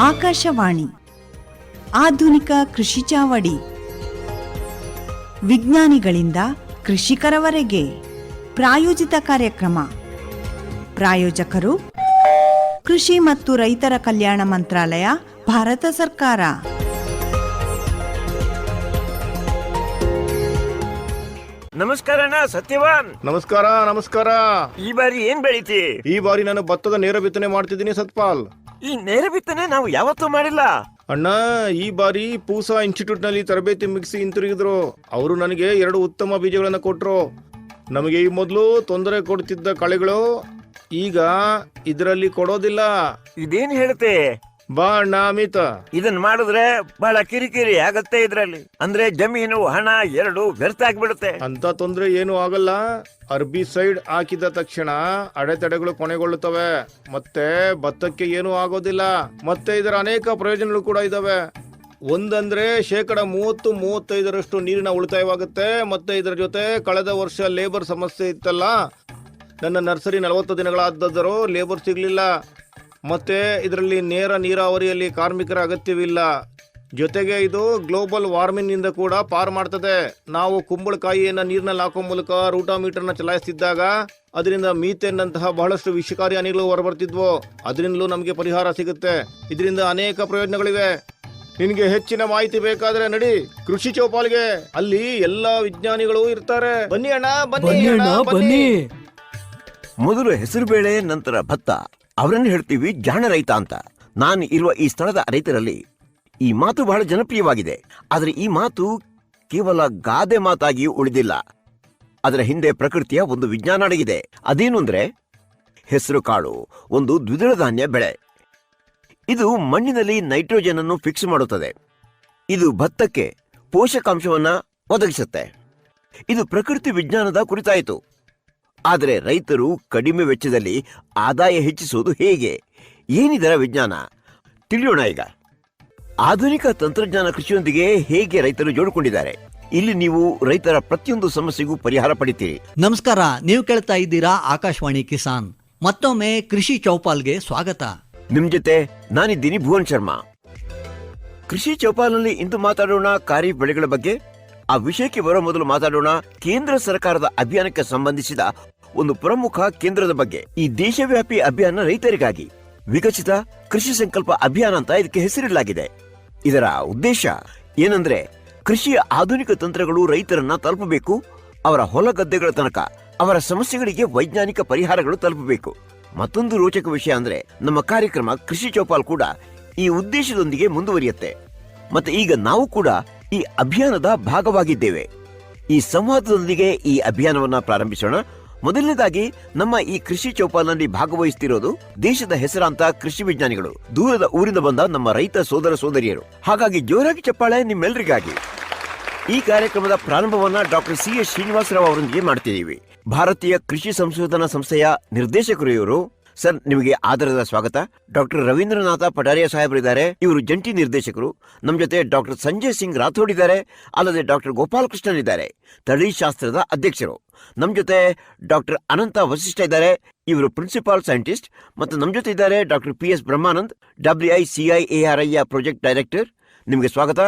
ಆಕಾಶವಾಣಿ ಆಧುನಿಕ ಕೃಷಿ ಚಾವಡಿ. ವಿಜ್ಞಾನಿಗಳಿಂದ ಕೃಷಿಕರವರೆಗೆ ಪ್ರಾಯೋಜಿತ ಕಾರ್ಯಕ್ರಮ. ಪ್ರಾಯೋಜಕರು ಕೃಷಿ ಮತ್ತು ರೈತರ ಕಲ್ಯಾಣ ಮಂತ್ರಾಲಯ, ಭಾರತ ಸರ್ಕಾರ. ನಮಸ್ಕಾರ ಸತ್ಯವಾನ್. ನಮಸ್ಕಾರ ನಮಸ್ಕಾರ. ಈ ಬಾರಿ ಏನ್ ಬೆಳಿತಿ? ಈ ಬಾರಿ ನಾನು ಭತ್ತದ ನೇರ ಬಿತ್ತನೆ ಮಾಡ್ತಿದ್ದೀನಿ ಸತ್ಪಾಲ್. ಈ ನೇರ ಬಿತ್ತನೆ ನಾವು ಯಾವತ್ತೂ ಮಾಡಿಲ್ಲ ಅಣ್ಣ. ಈ ಬಾರಿ ಪೂಸಾ ಇನ್ಸ್ಟಿಟ್ಯೂಟ್ ನಲ್ಲಿ ತರಬೇತಿ ಮುಗಿಸಿ ಹಿಂತಿರುಗಿದ್ರು. ಅವರು ನನಗೆ 2 ಉತ್ತಮ ಬೀಜಗಳನ್ನ ಕೊಟ್ರು. ನಮಗೆ ಈ ಮೊದಲು ತೊಂದರೆ ಕೊಡ್ತಿದ್ದ ಕಳೆಗಳು ಈಗ ಇದರಲ್ಲಿ ಕೊಡೋದಿಲ್ಲ. ಇದೇನ್ ಹೇಳುತ್ತೆ? ಬಾ ಅಣ್ಣ ಅಮಿತ, ಇದನ್ ಮಾಡಿದ್ರೆ ಬಹಳ ಕಿರಿಕಿರಿ ಆಗತ್ತೆ. ಇದ್ರಲ್ಲಿ ಅಂದ್ರೆ ಜಮೀನು ಹಣ 2 ವ್ಯರ್ಥ ಆಗ್ಬಿಡುತ್ತೆ. ಅಂತ ತೊಂದ್ರೆ ಏನು ಆಗಲ್ಲ. ಅರ್ಬಿಸೈಡ್ ಹಾಕಿದ ತಕ್ಷಣ ಅಡೆತಡೆಗಳು ಕೊನೆಗೊಳ್ಳುತ್ತವೆ, ಮತ್ತೆ ಭತ್ತಕ್ಕೆ ಏನೂ ಆಗೋದಿಲ್ಲ. ಮತ್ತೆ ಇದರ ಅನೇಕ ಪ್ರಯೋಜನಗಳು ಕೂಡ ಇದಾವೆ. ಒಂದಂದ್ರೆ 30-35% ನೀರಿನ ಉಳಿತಾಯವಾಗುತ್ತೆ. ಮತ್ತೆ ಇದರ ಜೊತೆ ಕಳೆದ ವರ್ಷ ಲೇಬರ್ ಸಮಸ್ಯೆ ಇತ್ತಲ್ಲ, ನನ್ನ ನರ್ಸರಿ 40 ದಿನಗಳಾದರೂ ಲೇಬರ್ ಸಿಗ್ಲಿಲ್ಲ. ಮತ್ತೆ ಇದರಲ್ಲಿ ನೇರ ನೀರಾವರಿಯಲ್ಲಿ ಕಾರ್ಮಿಕರ ಅಗತ್ಯವಿಲ್ಲ. ಜೊತೆಗೆ ಇದು ಗ್ಲೋಬಲ್ ವಾರ್ಮಿಂಗ್ ನಿಂದ ಕೂಡ ಪಾರ್ ಮಾಡ್ತದೆ. ನಾವು ಕುಂಬಳಕಾಯಿಯನ್ನ ನೀರಿನಲ್ಲಿ ಹಾಕೋ ಮೂಲಕ ರೂಟಾಮೀಟರ್ನ ಚಲಾಯಿಸ್ತಿದ್ದಾಗ ಅದರಿಂದ ಮೀಥೇನ್ ಅಂತಹ ಬಹಳಷ್ಟು ವಿಷಕಾರಿ ಅನಿಲಗಳು ಹೊರಬರ್ತಿದ್ವು. ಅದರಿಂದಲೂ ನಮಗೆ ಪರಿಹಾರ ಸಿಗುತ್ತೆ. ಇದರಿಂದ ಅನೇಕ ಪ್ರಯೋಜನಗಳಿವೆ. ನಿನಗೆ ಹೆಚ್ಚಿನ ಮಾಹಿತಿ ಬೇಕಾದ್ರೆ ನಡಿ ಕೃಷಿ ಚೌಪಾಲ್ಗೆ. ಅಲ್ಲಿ ಎಲ್ಲಾ ವಿಜ್ಞಾನಿಗಳು ಇರ್ತಾರೆ. ಬನ್ನಿ ಅಣ್ಣ, ಬನ್ನಿ. ಮೊದಲು ಹೆಸರು ಬೇಳೆ, ನಂತರ ಭತ್ತ. ಅವರನ್ನು ಹೇಳ್ತೀವಿ ಜಾಣ ರೈತ ಅಂತ. ನಾನು ಇರುವ ಈ ಸ್ಥಳದ ರೈತರಲ್ಲಿ ಈ ಮಾತು ಬಹಳ ಜನಪ್ರಿಯವಾಗಿದೆ. ಆದರೆ ಈ ಮಾತು ಕೇವಲ ಗಾದೆ ಮಾತಾಗಿ ಉಳಿದಿಲ್ಲ. ಅದರ ಹಿಂದೆ ಪ್ರಕೃತಿಯ ಒಂದು ವಿಜ್ಞಾನ ಅಡಗಿದೆ. ಅದೇನು ಅಂದ್ರೆ ಹೆಸರು ಕಾಳು ಒಂದು ದ್ವಿದಳ ಧಾನ್ಯ ಬೆಳೆ. ಇದು ಮಣ್ಣಿನಲ್ಲಿ ನೈಟ್ರೋಜನ್ ಅನ್ನು ಫಿಕ್ಸ್ ಮಾಡುತ್ತದೆ. ಇದು ಭತ್ತಕ್ಕೆ ಪೋಷಕಾಂಶವನ್ನ ಒದಗಿಸುತ್ತೆ. ಇದು ಪ್ರಕೃತಿ ವಿಜ್ಞಾನದ ಕುರಿತಾಯಿತು. ಆದರೆ ರೈತರು ಕಡಿಮೆ ವೆಚ್ಚದಲ್ಲಿ ಆದಾಯ ಹೆಚ್ಚಿಸುವುದು ಹೇಗೆ? ಏನಿದರ ವಿಜ್ಞಾನ ತಿಳಿಯೋಣ ಈಗ. ಆಧುನಿಕ ತಂತ್ರಜ್ಞಾನ ಕೃಷಿಯೊಂದಿಗೆ ಹೇಗೆ ರೈತರು ಜೋಡಿಕೊಂಡಿದ್ದಾರೆ. ಇಲ್ಲಿ ನೀವು ರೈತರ ಪ್ರತಿಯೊಂದು ಸಮಸ್ಯೆಗೂ ಪರಿಹಾರ ಪಡಿತೀರಿ. ನಮಸ್ಕಾರ, ನೀವು ಕೇಳ್ತಾ ಇದ್ದೀರಾ ಆಕಾಶವಾಣಿ ಕಿಸಾನ್. ಮತ್ತೊಮ್ಮೆ ಕೃಷಿ ಚೌಪಾಲ್ಗೆ ಸ್ವಾಗತ. ನಿಮ್ ಜೊತೆ ನಾನಿದ್ದೀನಿ ಭುವನ್ ಶರ್ಮಾ. ಕೃಷಿ ಚೌಪಾಲ್ನಲ್ಲಿ ಇಂದು ಮಾತಾಡೋಣ ಖಾರಿಫ್ ಬೆಳೆಗಳ ಬಗ್ಗೆ. ಆ ವಿಷಯಕ್ಕೆ ಬರೋ ಮೊದಲು ಮಾತಾಡೋಣ ಕೇಂದ್ರ ಸರ್ಕಾರದ ಅಭಿಯಾನಕ್ಕೆ ಸಂಬಂಧಿಸಿದ ಒಂದು ಪ್ರಮುಖ ಕೇಂದ್ರದ ಬಗ್ಗೆ. ಈ ದೇಶವ್ಯಾಪಿ ಅಭಿಯಾನ ರೈತರಿಗಾಗಿ ವಿಕಸಿತ ಕೃಷಿ ಸಂಕಲ್ಪ ಅಭಿಯಾನ ಅಂತ ಇದಕ್ಕೆ ಹೆಸರಿಡಲಾಗಿದೆ. ಇದರ ಉದ್ದೇಶ ಏನಂದ್ರೆ ಕೃಷಿಯ ಆಧುನಿಕ ತಂತ್ರಗಳು ರೈತರನ್ನ ತಲುಪಬೇಕು. ಅವರ ಹೊಲ ಗದ್ದೆಗಳ ತನಕ ಅವರ ಸಮಸ್ಯೆಗಳಿಗೆ ವೈಜ್ಞಾನಿಕ ಪರಿಹಾರಗಳು ತಲುಪಬೇಕು. ಮತ್ತೊಂದು ರೋಚಕ ವಿಷಯ ಅಂದ್ರೆ ನಮ್ಮ ಕಾರ್ಯಕ್ರಮ ಕೃಷಿ ಚೌಪಾಲ್ ಕೂಡ ಈ ಉದ್ದೇಶದೊಂದಿಗೆ ಮುಂದುವರಿಯುತ್ತೆ. ಮತ್ತೆ ಈಗ ನಾವು ಕೂಡ ಈ ಅಭಿಯಾನದ ಭಾಗವಾಗಿದ್ದೇವೆ. ಈ ಸಂವಾದದೊಂದಿಗೆ ಈ ಅಭಿಯಾನವನ್ನ ಪ್ರಾರಂಭಿಸೋಣ. ಮೊದಲನೇದಾಗಿ ನಮ್ಮ ಈ ಕೃಷಿ ಚೌಪಾಲ್ನಲ್ಲಿ ಭಾಗವಹಿಸುತ್ತಿರೋದು ದೇಶದ ಹೆಸರಾಂತ ಕೃಷಿ ವಿಜ್ಞಾನಿಗಳು, ದೂರದ ಊರಿಂದ ಬಂದ ನಮ್ಮ ರೈತ ಸೋದರ ಸೋದರಿಯರು. ಹಾಗಾಗಿ ಜೋರಾಗಿ ಚಪ್ಪಾಳೆ ನಿಮ್ಮೆಲ್ಲರಿಗಾಗಿ. ಈ ಕಾರ್ಯಕ್ರಮದ ಪ್ರಾರಂಭವನ್ನ ಡಾಕ್ಟರ್ CS ಶ್ರೀನಿವಾಸರಾವ್ ಅವರೊಂದಿಗೆ ಮಾಡ್ತಿದ್ದೀವಿ. ಭಾರತೀಯ ಕೃಷಿ ಸಂಶೋಧನಾ ಸಂಸ್ಥೆಯ ನಿರ್ದೇಶಕರು ಇವರು. ಸರ್, ನಿಮಗೆ ಆದರದ ಸ್ವಾಗತ. ಡಾಕ್ಟರ್ ರವೀಂದ್ರನಾಥ ಪಟಾರಿಯಾ ಸಾಹೇಬರಿದ್ದಾರೆ, ಇವರು ಜಂಟಿ ನಿರ್ದೇಶಕರು. ನಮ್ಮ ಜೊತೆ ಡಾಕ್ಟರ್ ಸಂಜಯ್ ಸಿಂಗ್ ರಾಥೋಡ್ ಇದ್ದಾರೆ. ಅಲ್ಲದೆ ಡಾಕ್ಟರ್ ಗೋಪಾಲಕೃಷ್ಣನ್ ಇದ್ದಾರೆ, ತಳಿಶಾಸ್ತ್ರದ ಅಧ್ಯಕ್ಷರು. ನಮ್ಮ ಜೊತೆ ಡಾಕ್ಟರ್ ಅನಂತ ವಸಿಷ್ಠ ಇದ್ದಾರೆ, ಇವರು ಪ್ರಿನ್ಸಿಪಾಲ್ ಸೈಂಟಿಸ್ಟ್. ಮತ್ತು ನಮ್ಮ ಜೊತೆ ಇದ್ದಾರೆ doctor PS Brahmanand, WICIARI project director. ನಿಮಗೆ ಸ್ವಾಗತ.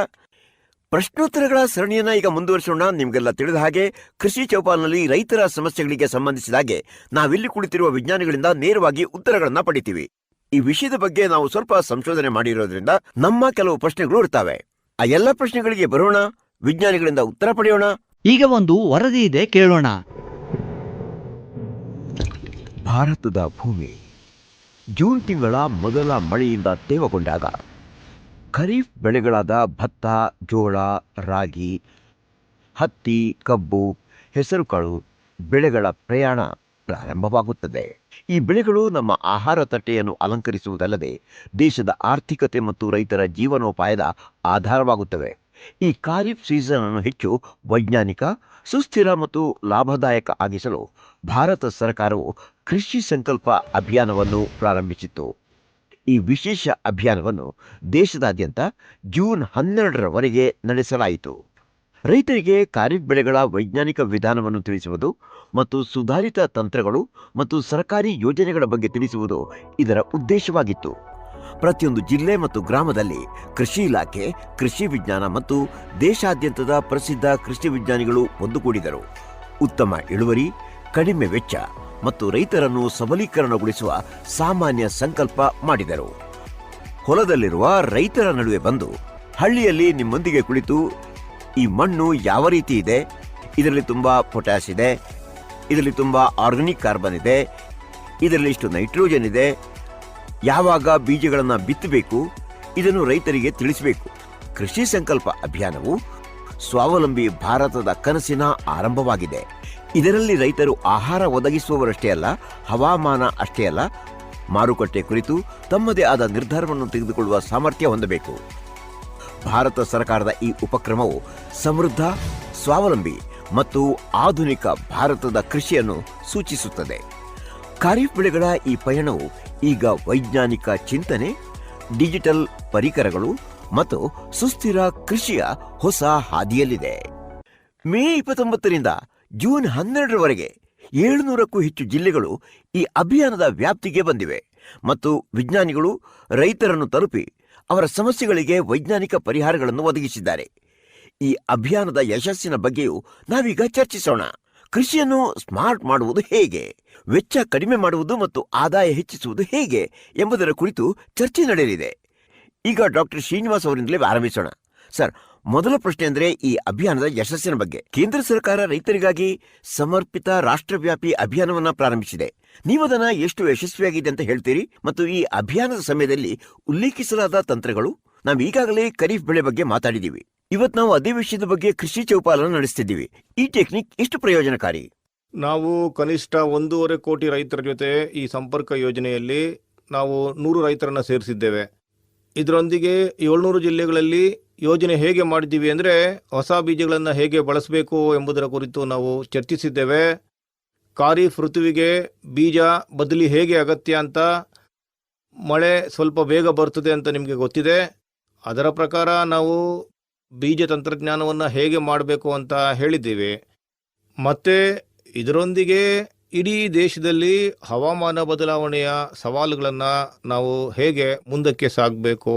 ಪ್ರಶ್ನೋತ್ತರಗಳ ಸರಣಿಯನ್ನ ಈಗ ಮುಂದುವರಿಸೋಣ. ನಿಮಗೆಲ್ಲ ತಿಳಿದ ಹಾಗೆ ಕೃಷಿ ಚೌಪಾಲ್ನಲ್ಲಿ ರೈತರ ಸಮಸ್ಯೆಗಳಿಗೆ ಸಂಬಂಧಿಸಿದ ಹಾಗೆ ನಾವಿಲ್ಲಿ ಕುಳಿತಿರುವ ವಿಜ್ಞಾನಿಗಳಿಂದ ನೇರವಾಗಿ ಉತ್ತರಗಳನ್ನ ಪಡಿತೀವಿ. ಈ ವಿಷಯದ ಬಗ್ಗೆ ನಾವು ಸ್ವಲ್ಪ ಸಂಶೋಧನೆ ಮಾಡಿರೋದ್ರಿಂದ ನಮ್ಮ ಕೆಲವು ಪ್ರಶ್ನೆಗಳು ಇರ್ತವೆ. ಆ ಎಲ್ಲ ಪ್ರಶ್ನೆಗಳಿಗೆ ಬರೋಣ, ವಿಜ್ಞಾನಿಗಳಿಂದ ಉತ್ತರ ಪಡೆಯೋಣ. ಈಗ ಒಂದು ವರದಿ ಇದೆ, ಕೇಳೋಣ. ಭಾರತದ ಭೂಮಿ ಜೂನ್ ತಿಂಗಳ ಮೊದಲ ಮಳೆಯಿಂದ ತೇವಗೊಂಡಾಗ ಖರೀಫ್ ಬೆಳೆಗಳಾದ ಭತ್ತ, ಜೋಳ, ರಾಗಿ, ಹತ್ತಿ, ಕಬ್ಬು, ಹೆಸರುಕಾಳು ಬೆಳೆಗಳ ಪ್ರಯಾಣ ಪ್ರಾರಂಭವಾಗುತ್ತದೆ. ಈ ಬೆಳೆಗಳು ನಮ್ಮ ಆಹಾರ ತಟ್ಟೆಯನ್ನು ಅಲಂಕರಿಸುವುದಲ್ಲದೆ ದೇಶದ ಆರ್ಥಿಕತೆ ಮತ್ತು ರೈತರ ಜೀವನೋಪಾಯದ ಆಧಾರವಾಗುತ್ತವೆ. ಈ ಖಾರಿಫ್ ಸೀಸನ್ ಅನ್ನು ಹೆಚ್ಚು ವೈಜ್ಞಾನಿಕ, ಸುಸ್ಥಿರ ಮತ್ತು ಲಾಭದಾಯಕ ಆಗಿಸಲು ಭಾರತ ಸರ್ಕಾರವು ಕೃಷಿ ಸಂಕಲ್ಪ ಅಭಿಯಾನವನ್ನು ಪ್ರಾರಂಭಿಸಿತು. ಈ ವಿಶೇಷ ಅಭಿಯಾನವನ್ನು ದೇಶದಾದ್ಯಂತ ಜೂನ್ 12ರವರೆಗೆ ನಡೆಸಲಾಯಿತು. ರೈತರಿಗೆ ಖಾರಿಫ್ ಬೆಳೆಗಳ ವೈಜ್ಞಾನಿಕ ವಿಧಾನವನ್ನು ತಿಳಿಸುವುದು ಮತ್ತು ಸುಧಾರಿತ ತಂತ್ರಗಳು ಮತ್ತು ಸರ್ಕಾರಿ ಯೋಜನೆಗಳ ಬಗ್ಗೆ ತಿಳಿಸುವುದು ಇದರ ಉದ್ದೇಶವಾಗಿತ್ತು. ಪ್ರತಿಯೊಂದು ಜಿಲ್ಲೆ ಮತ್ತು ಗ್ರಾಮದಲ್ಲಿ ಕೃಷಿ ಇಲಾಖೆ, ಕೃಷಿ ವಿಜ್ಞಾನ ಮತ್ತು ದೇಶಾದ್ಯಂತದ ಪ್ರಸಿದ್ಧ ಕೃಷಿ ವಿಜ್ಞಾನಿಗಳು ಒಂದುಗೂಡಿದರು. ಉತ್ತಮ ಇಳುವರಿ, ಕಡಿಮೆ ವೆಚ್ಚ ಮತ್ತು ರೈತರನ್ನು ಸಬಲೀಕರಣಗೊಳಿಸುವ ಸಾಮಾನ್ಯ ಸಂಕಲ್ಪ ಮಾಡಿದರು. ಹೊಲದಲ್ಲಿರುವ ರೈತರ ನಡುವೆ ಬಂದು ಹಳ್ಳಿಯಲ್ಲಿ ನಿಮ್ಮೊಂದಿಗೆ ಕುಳಿತು ಈ ಮಣ್ಣು ಯಾವ ರೀತಿ ಇದೆ, ಇದರಲ್ಲಿ ತುಂಬಾ ಪೊಟ್ಯಾಶ್ ಇದೆ, ಇದರಲ್ಲಿ ತುಂಬಾ ಆರ್ಗಾನಿಕ್ ಕಾರ್ಬನ್ ಇದೆ, ಇದರಲ್ಲಿ ಇಷ್ಟು ನೈಟ್ರೋಜನ್ ಇದೆ, ಯಾವಾಗ ಬೀಜಗಳನ್ನು ಬಿತ್ತಬೇಕು ಇದನ್ನು ರೈತರಿಗೆ ತಿಳಿಸಬೇಕು. ಕೃಷಿ ಸಂಕಲ್ಪ ಅಭಿಯಾನವು ಸ್ವಾವಲಂಬಿ ಭಾರತದ ಕನಸಿನ ಆರಂಭವಾಗಿದೆ. ಇದರಲ್ಲಿ ರೈತರು ಆಹಾರ ಒದಗಿಸುವವರಷ್ಟೇ ಅಲ್ಲ, ಹವಾಮಾನ ಅಷ್ಟೇ ಅಲ್ಲ, ಮಾರುಕಟ್ಟೆ ಕುರಿತು ತಮ್ಮದೇ ಆದ ನಿರ್ಧಾರವನ್ನು ತೆಗೆದುಕೊಳ್ಳುವ ಸಾಮರ್ಥ್ಯ ಹೊಂದಬೇಕು. ಭಾರತ ಸರ್ಕಾರದ ಈ ಉಪಕ್ರಮವು ಸಮೃದ್ಧ, ಸ್ವಾವಲಂಬಿ ಮತ್ತು ಆಧುನಿಕ ಭಾರತದ ಕೃಷಿಯನ್ನು ಸೂಚಿಸುತ್ತದೆ. ಖಾರಿಫ್ ಬೆಳೆಗಳ ಈ ಪಯಣವು ಈಗ ವೈಜ್ಞಾನಿಕ ಚಿಂತನೆ, ಡಿಜಿಟಲ್ ಪರಿಕರಗಳು ಮತ್ತು ಸುಸ್ಥಿರ ಕೃಷಿಯ ಹೊಸ ಹಾದಿಯಲ್ಲಿದೆ. ಮೇ 29ರಿಂದ ಜೂನ್ 12ರವರೆಗೆ 700ಕ್ಕೂ ಹೆಚ್ಚು ಜಿಲ್ಲೆಗಳು ಈ ಅಭಿಯಾನದ ವ್ಯಾಪ್ತಿಗೆ ಬಂದಿವೆ ಮತ್ತು ವಿಜ್ಞಾನಿಗಳು ರೈತರನ್ನು ತಲುಪಿ ಅವರ ಸಮಸ್ಯೆಗಳಿಗೆ ವೈಜ್ಞಾನಿಕ ಪರಿಹಾರಗಳನ್ನು ಒದಗಿಸಿದ್ದಾರೆ. ಈ ಅಭಿಯಾನದ ಯಶಸ್ಸಿನ ಬಗ್ಗೆಯೂ ನಾವೀಗ ಚರ್ಚಿಸೋಣ. ಕೃಷಿಯನ್ನು ಸ್ಮಾರ್ಟ್ ಮಾಡುವುದು ಹೇಗೆ, ವೆಚ್ಚ ಕಡಿಮೆ ಮಾಡುವುದು ಮತ್ತು ಆದಾಯ ಹೆಚ್ಚಿಸುವುದು ಹೇಗೆ ಎಂಬುದರ ಕುರಿತು ಚರ್ಚೆ ನಡೆಯಲಿದೆ. ಈಗ ಡಾಕ್ಟರ್ ಶ್ರೀನಿವಾಸ್ ಅವರಿಂದಲೇ ಆರಂಭಿಸೋಣ. ಸರ್, ಮೊದಲ ಪ್ರಶ್ನೆ ಅಂದರೆ ಈ ಅಭಿಯಾನದ ಯಶಸ್ಸಿನ ಬಗ್ಗೆ. ಕೇಂದ್ರ ಸರ್ಕಾರ ರೈತರಿಗಾಗಿ ಸಮರ್ಪಿತ ರಾಷ್ಟ್ರವ್ಯಾಪಿ ಅಭಿಯಾನವನ್ನ ಪ್ರಾರಂಭಿಸಿದೆ. ನೀವದನ್ನ ಎಷ್ಟು ಯಶಸ್ವಿಯಾಗಿದೆ ಅಂತ ಹೇಳ್ತೀರಿ? ಮತ್ತು ಈ ಅಭಿಯಾನದ ಸಮಯದಲ್ಲಿ ಉಲ್ಲೇಖಿಸಲಾದ ತಂತ್ರಗಳು, ನಾವು ಈಗಾಗಲೇ ಖರೀಫ್ ಬೆಳೆ ಬಗ್ಗೆ ಮಾತಾಡಿದ್ದೀವಿ. ಇವತ್ತು ನಾವು ಅದೇ ವಿಷಯದ ಬಗ್ಗೆ ಕೃಷಿ ಚೌಪಾಲನ್ನು ನಡೆಸ್ತಿದ್ದೀವಿ. ಈ ಟೆಕ್ನಿಕ್ ಎಷ್ಟು ಪ್ರಯೋಜನಕಾರಿ? ನಾವು ಕನಿಷ್ಠ 1.5 ಕೋಟಿ ರೈತರ ಜೊತೆ ಈ ಸಂಪರ್ಕ ಯೋಜನೆಯಲ್ಲಿ ನಾವು 100 ರೈತರನ್ನ ಸೇರಿಸಿದ್ದೇವೆ. ಇದರೊಂದಿಗೆ 700 ಜಿಲ್ಲೆಗಳಲ್ಲಿ ಯೋಜನೆ ಹೇಗೆ ಮಾಡಿದ್ದೀವಿ ಅಂದರೆ, ಹೊಸ ಬೀಜಗಳನ್ನು ಹೇಗೆ ಬಳಸಬೇಕು ಎಂಬುದರ ಕುರಿತು ನಾವು ಚರ್ಚಿಸಿದ್ದೇವೆ. ಖಾರಿಫ್ ಋತುವಿಗೆ ಬೀಜ ಬದಲಿ ಹೇಗೆ ಅಗತ್ಯ ಅಂತ, ಮಳೆ ಸ್ವಲ್ಪ ಬೇಗ ಬರ್ತದೆ ಅಂತ ನಿಮಗೆ ಗೊತ್ತಿದೆ. ಅದರ ಪ್ರಕಾರ ನಾವು ಬೀಜ ತಂತ್ರಜ್ಞಾನವನ್ನು ಹೇಗೆ ಮಾಡಬೇಕು ಅಂತ ಹೇಳಿದ್ದೀವಿ. ಮತ್ತು ಇದರೊಂದಿಗೆ ಇಡೀ ದೇಶದಲ್ಲಿ ಹವಾಮಾನ ಬದಲಾವಣೆಯ ಸವಾಲುಗಳನ್ನು ನಾವು ಹೇಗೆ ಮುಂದಕ್ಕೆ ಸಾಗಬೇಕು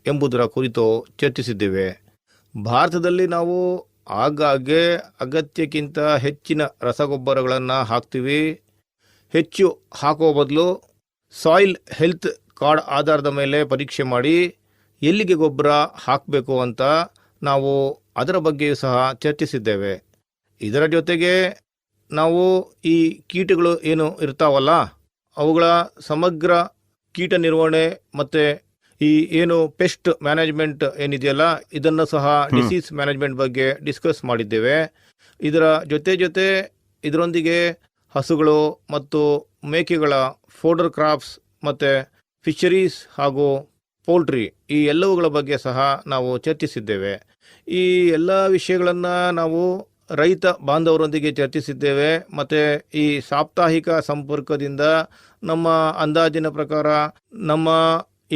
ಎಂಬುದರ ಕುರಿತು ಚರ್ಚಿಸಿದ್ದೇವೆ. ಭಾರತದಲ್ಲಿ ನಾವು ಆಗಾಗ್ಗೆ ಅಗತ್ಯಕ್ಕಿಂತ ಹೆಚ್ಚಿನ ರಸಗೊಬ್ಬರಗಳನ್ನು ಹಾಕ್ತೀವಿ. ಹೆಚ್ಚು ಹಾಕುವ ಬದಲು ಸಾಯಿಲ್ ಹೆಲ್ತ್ ಕಾರ್ಡ್ ಆಧಾರದ ಮೇಲೆ ಪರೀಕ್ಷೆ ಮಾಡಿ ಎಲ್ಲಿಗೆ ಗೊಬ್ಬರ ಹಾಕಬೇಕು ಅಂತ ನಾವು ಅದರ ಬಗ್ಗೆಯೂ ಸಹ ಚರ್ಚಿಸಿದ್ದೇವೆ. ಇದರ ಜೊತೆಗೆ ನಾವು ಈ ಕೀಟಗಳು ಏನು ಇರ್ತಾವಲ್ಲ, ಅವುಗಳ ಸಮಗ್ರ ಕೀಟ ನಿರ್ವಹಣೆ ಮತ್ತು ಈ ಏನು ಪೆಸ್ಟ್ ಮ್ಯಾನೇಜ್ಮೆಂಟ್ ಏನಿದೆಯಲ್ಲ, ಇದನ್ನು ಸಹ ಡಿಸೀಸ್ ಮ್ಯಾನೇಜ್ಮೆಂಟ್ ಬಗ್ಗೆ ಡಿಸ್ಕಸ್ ಮಾಡಿದ್ದೇವೆ. ಇದರ ಜೊತೆ ಇದರೊಂದಿಗೆ ಹಸುಗಳು ಮತ್ತು ಮೇಕೆಗಳ ಫೋಡರ್ ಕ್ರಾಪ್ಸ್ ಮತ್ತು ಫಿಶರೀಸ್ ಹಾಗೂ ಪೋಲ್ಟ್ರಿ, ಈ ಎಲ್ಲವುಗಳ ಬಗ್ಗೆ ಸಹ ನಾವು ಚರ್ಚಿಸಿದ್ದೇವೆ. ಈ ಎಲ್ಲ ವಿಷಯಗಳನ್ನು ನಾವು ರೈತ ಬಾಂಧವರೊಂದಿಗೆ ಚರ್ಚಿಸಿದ್ದೇವೆ. ಮತ್ತು ಈ ಸಾಪ್ತಾಹಿಕ ಸಂಪರ್ಕದಿಂದ ನಮ್ಮ ಅಂದಾಜಿನ ಪ್ರಕಾರ ನಮ್ಮ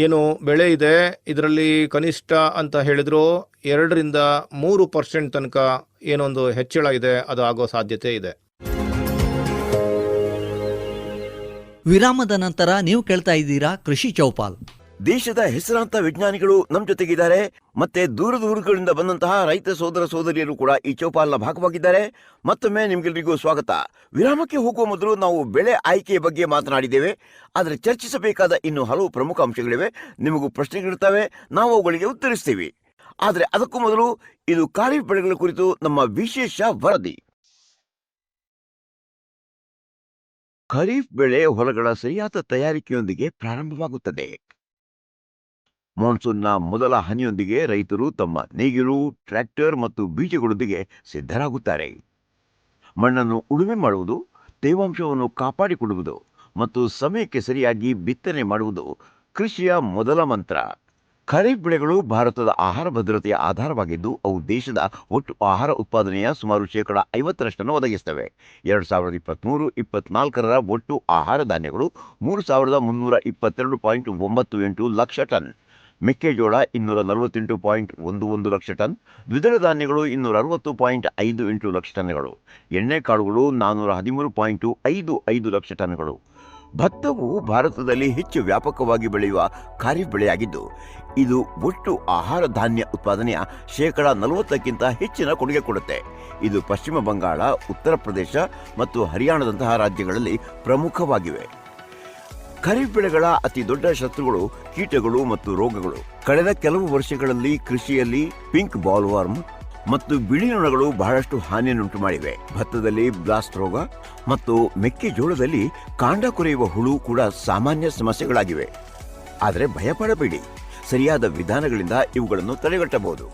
ಏನು ಬೆಳೆ ಇದೆ ಇದರಲ್ಲಿ ಕನಿಷ್ಠ ಅಂತ ಹೇಳಿದ್ರು 2-3% ತನಕ ಏನೊಂದು ಹೆಚ್ಚಳ ಇದೆ, ಅದು ಆಗೋ ಸಾಧ್ಯತೆ ಇದೆ. ವಿರಾಮದ ನಂತರ ನೀವು ಕೇಳ್ತಾ ಇದ್ದೀರಾ ಕೃಷಿ ಚೌಪಾಲ್. ದೇಶದ ಹೆಸರಾಂತ ವಿಜ್ಞಾನಿಗಳು ನಮ್ಮ ಜೊತೆಗಿದ್ದಾರೆ. ಮತ್ತೆ ದೂರಗಳಿಂದ ಬಂದಂತಹ ರೈತ ಸೋದರ ಸೋದರಿಯರು ಕೂಡ ಈ ಚೌಪಾಲ್ನ ಭಾಗವಾಗಿದ್ದಾರೆ. ಮತ್ತೊಮ್ಮೆ ನಿಮ್ಗೆಲ್ರಿಗೂ ಸ್ವಾಗತ. ವಿರಾಮಕ್ಕೆ ಹೋಗುವ ಮೊದಲು ನಾವು ಬೆಳೆ ಆಯ್ಕೆಯ ಬಗ್ಗೆ ಮಾತನಾಡಿದ್ದೇವೆ. ಆದರೆ ಚರ್ಚಿಸಬೇಕಾದ ಇನ್ನು ಹಲವು ಪ್ರಮುಖ ಅಂಶಗಳಿವೆ. ನಿಮಗೂ ಪ್ರಶ್ನೆಗಳಿರ್ತವೆ, ನಾವು ಅವುಗಳಿಗೆ ಉತ್ತರಿಸ್ತೀವಿ. ಆದರೆ ಅದಕ್ಕೂ ಮೊದಲು ಇದು ಖಾರಿಫ್ ಬೆಳೆಗಳ ಕುರಿತು ನಮ್ಮ ವಿಶೇಷ ವರದಿ. ಖರೀಫ್ ಬೆಳೆ ಹೊಲಗಳ ಸರಿಯಾದ ತಯಾರಿಕೆಯೊಂದಿಗೆ ಪ್ರಾರಂಭವಾಗುತ್ತದೆ. ಮಾನ್ಸೂನ್ನ ಮೊದಲ ಹನಿಯೊಂದಿಗೆ ರೈತರು ತಮ್ಮ ನೇಗಿಲು, ಟ್ರ್ಯಾಕ್ಟರ್ ಮತ್ತು ಬೀಜಗಳೊಂದಿಗೆ ಸಿದ್ಧರಾಗುತ್ತಾರೆ. ಮಣ್ಣನ್ನು ಉಳುಮೆ ಮಾಡುವುದು, ತೇವಾಂಶವನ್ನು ಕಾಪಾಡಿಕೊಳ್ಳುವುದು ಮತ್ತು ಸಮಯಕ್ಕೆ ಸರಿಯಾಗಿ ಬಿತ್ತನೆ ಮಾಡುವುದು ಕೃಷಿಯ ಮೊದಲ ಮಂತ್ರ. ಖರೀಫ್ ಬೆಳೆಗಳು ಭಾರತದ ಆಹಾರ ಭದ್ರತೆಯ ಆಧಾರವಾಗಿದ್ದು, ಅವು ದೇಶದ ಒಟ್ಟು ಆಹಾರ ಉತ್ಪಾದನೆಯ ಸುಮಾರು 50% ಒದಗಿಸುತ್ತವೆ. 2023-24ರ ಒಟ್ಟು ಆಹಾರ ಧಾನ್ಯಗಳು 3,322.98 ಲಕ್ಷ ಟನ್, ಮೆಕ್ಕೆಜೋಳ 248.11 ಲಕ್ಷ ಟನ್, ದ್ವಿದಳ ಧಾನ್ಯಗಳು 260.58 ಲಕ್ಷ ಟನ್ಗಳು, ಎಣ್ಣೆಕಾಳುಗಳು 413.55 ಲಕ್ಷ ಟನ್ಗಳು, ಭತ್ತವು ಭಾರತದಲ್ಲಿ ಹೆಚ್ಚು ವ್ಯಾಪಕವಾಗಿ ಬೆಳೆಯುವ ಖಾರಿಫ್ ಬೆಳೆಯಾಗಿದ್ದು ಇದು ಒಟ್ಟು ಆಹಾರ ಧಾನ್ಯ ಉತ್ಪಾದನೆಯ 40% ಹೆಚ್ಚಿನ ಕೊಡುಗೆ ಕೊಡುತ್ತೆ. ಇದು ಪಶ್ಚಿಮ ಬಂಗಾಳ, ಉತ್ತರ ಪ್ರದೇಶ ಮತ್ತು ಹರಿಯಾಣದಂತಹ ರಾಜ್ಯಗಳಲ್ಲಿ ಪ್ರಮುಖವಾಗಿವೆ. ಖಾರಿಫ್ ಬೆಳೆಗಳ ಅತಿ ದೊಡ್ಡ ಶತ್ರುಗಳು ಕೀಟಗಳು ಮತ್ತು ರೋಗಗಳು. ಕಳೆದ ಕೆಲವು ವರ್ಷಗಳಲ್ಲಿ ಕೃಷಿಯಲ್ಲಿ ಪಿಂಕ್ ಬಾಲ್ವರ್ಮ್ ಮತ್ತು ಬಿಳಿ ನೊಣಗಳು ಬಹಳಷ್ಟು ಹಾನಿಯನ್ನುಂಟು ಮಾಡಿವೆ. ಭತ್ತದಲ್ಲಿ ಬ್ಲಾಸ್ಟ್ ರೋಗ ಮತ್ತು ಮೆಕ್ಕೆಜೋಳದಲ್ಲಿ ಕಾಂಡ ಕೊರೆಯುವ ಹುಳು ಕೂಡ ಸಾಮಾನ್ಯ ಸಮಸ್ಯೆಗಳಾಗಿವೆ. ಆದರೆ ಭಯಪಡಬೇಡಿ, ಸರಿಯಾದ ವಿಧಾನಗಳಿಂದ ಇವುಗಳನ್ನು ತಡೆಗಟ್ಟಬಹುದು.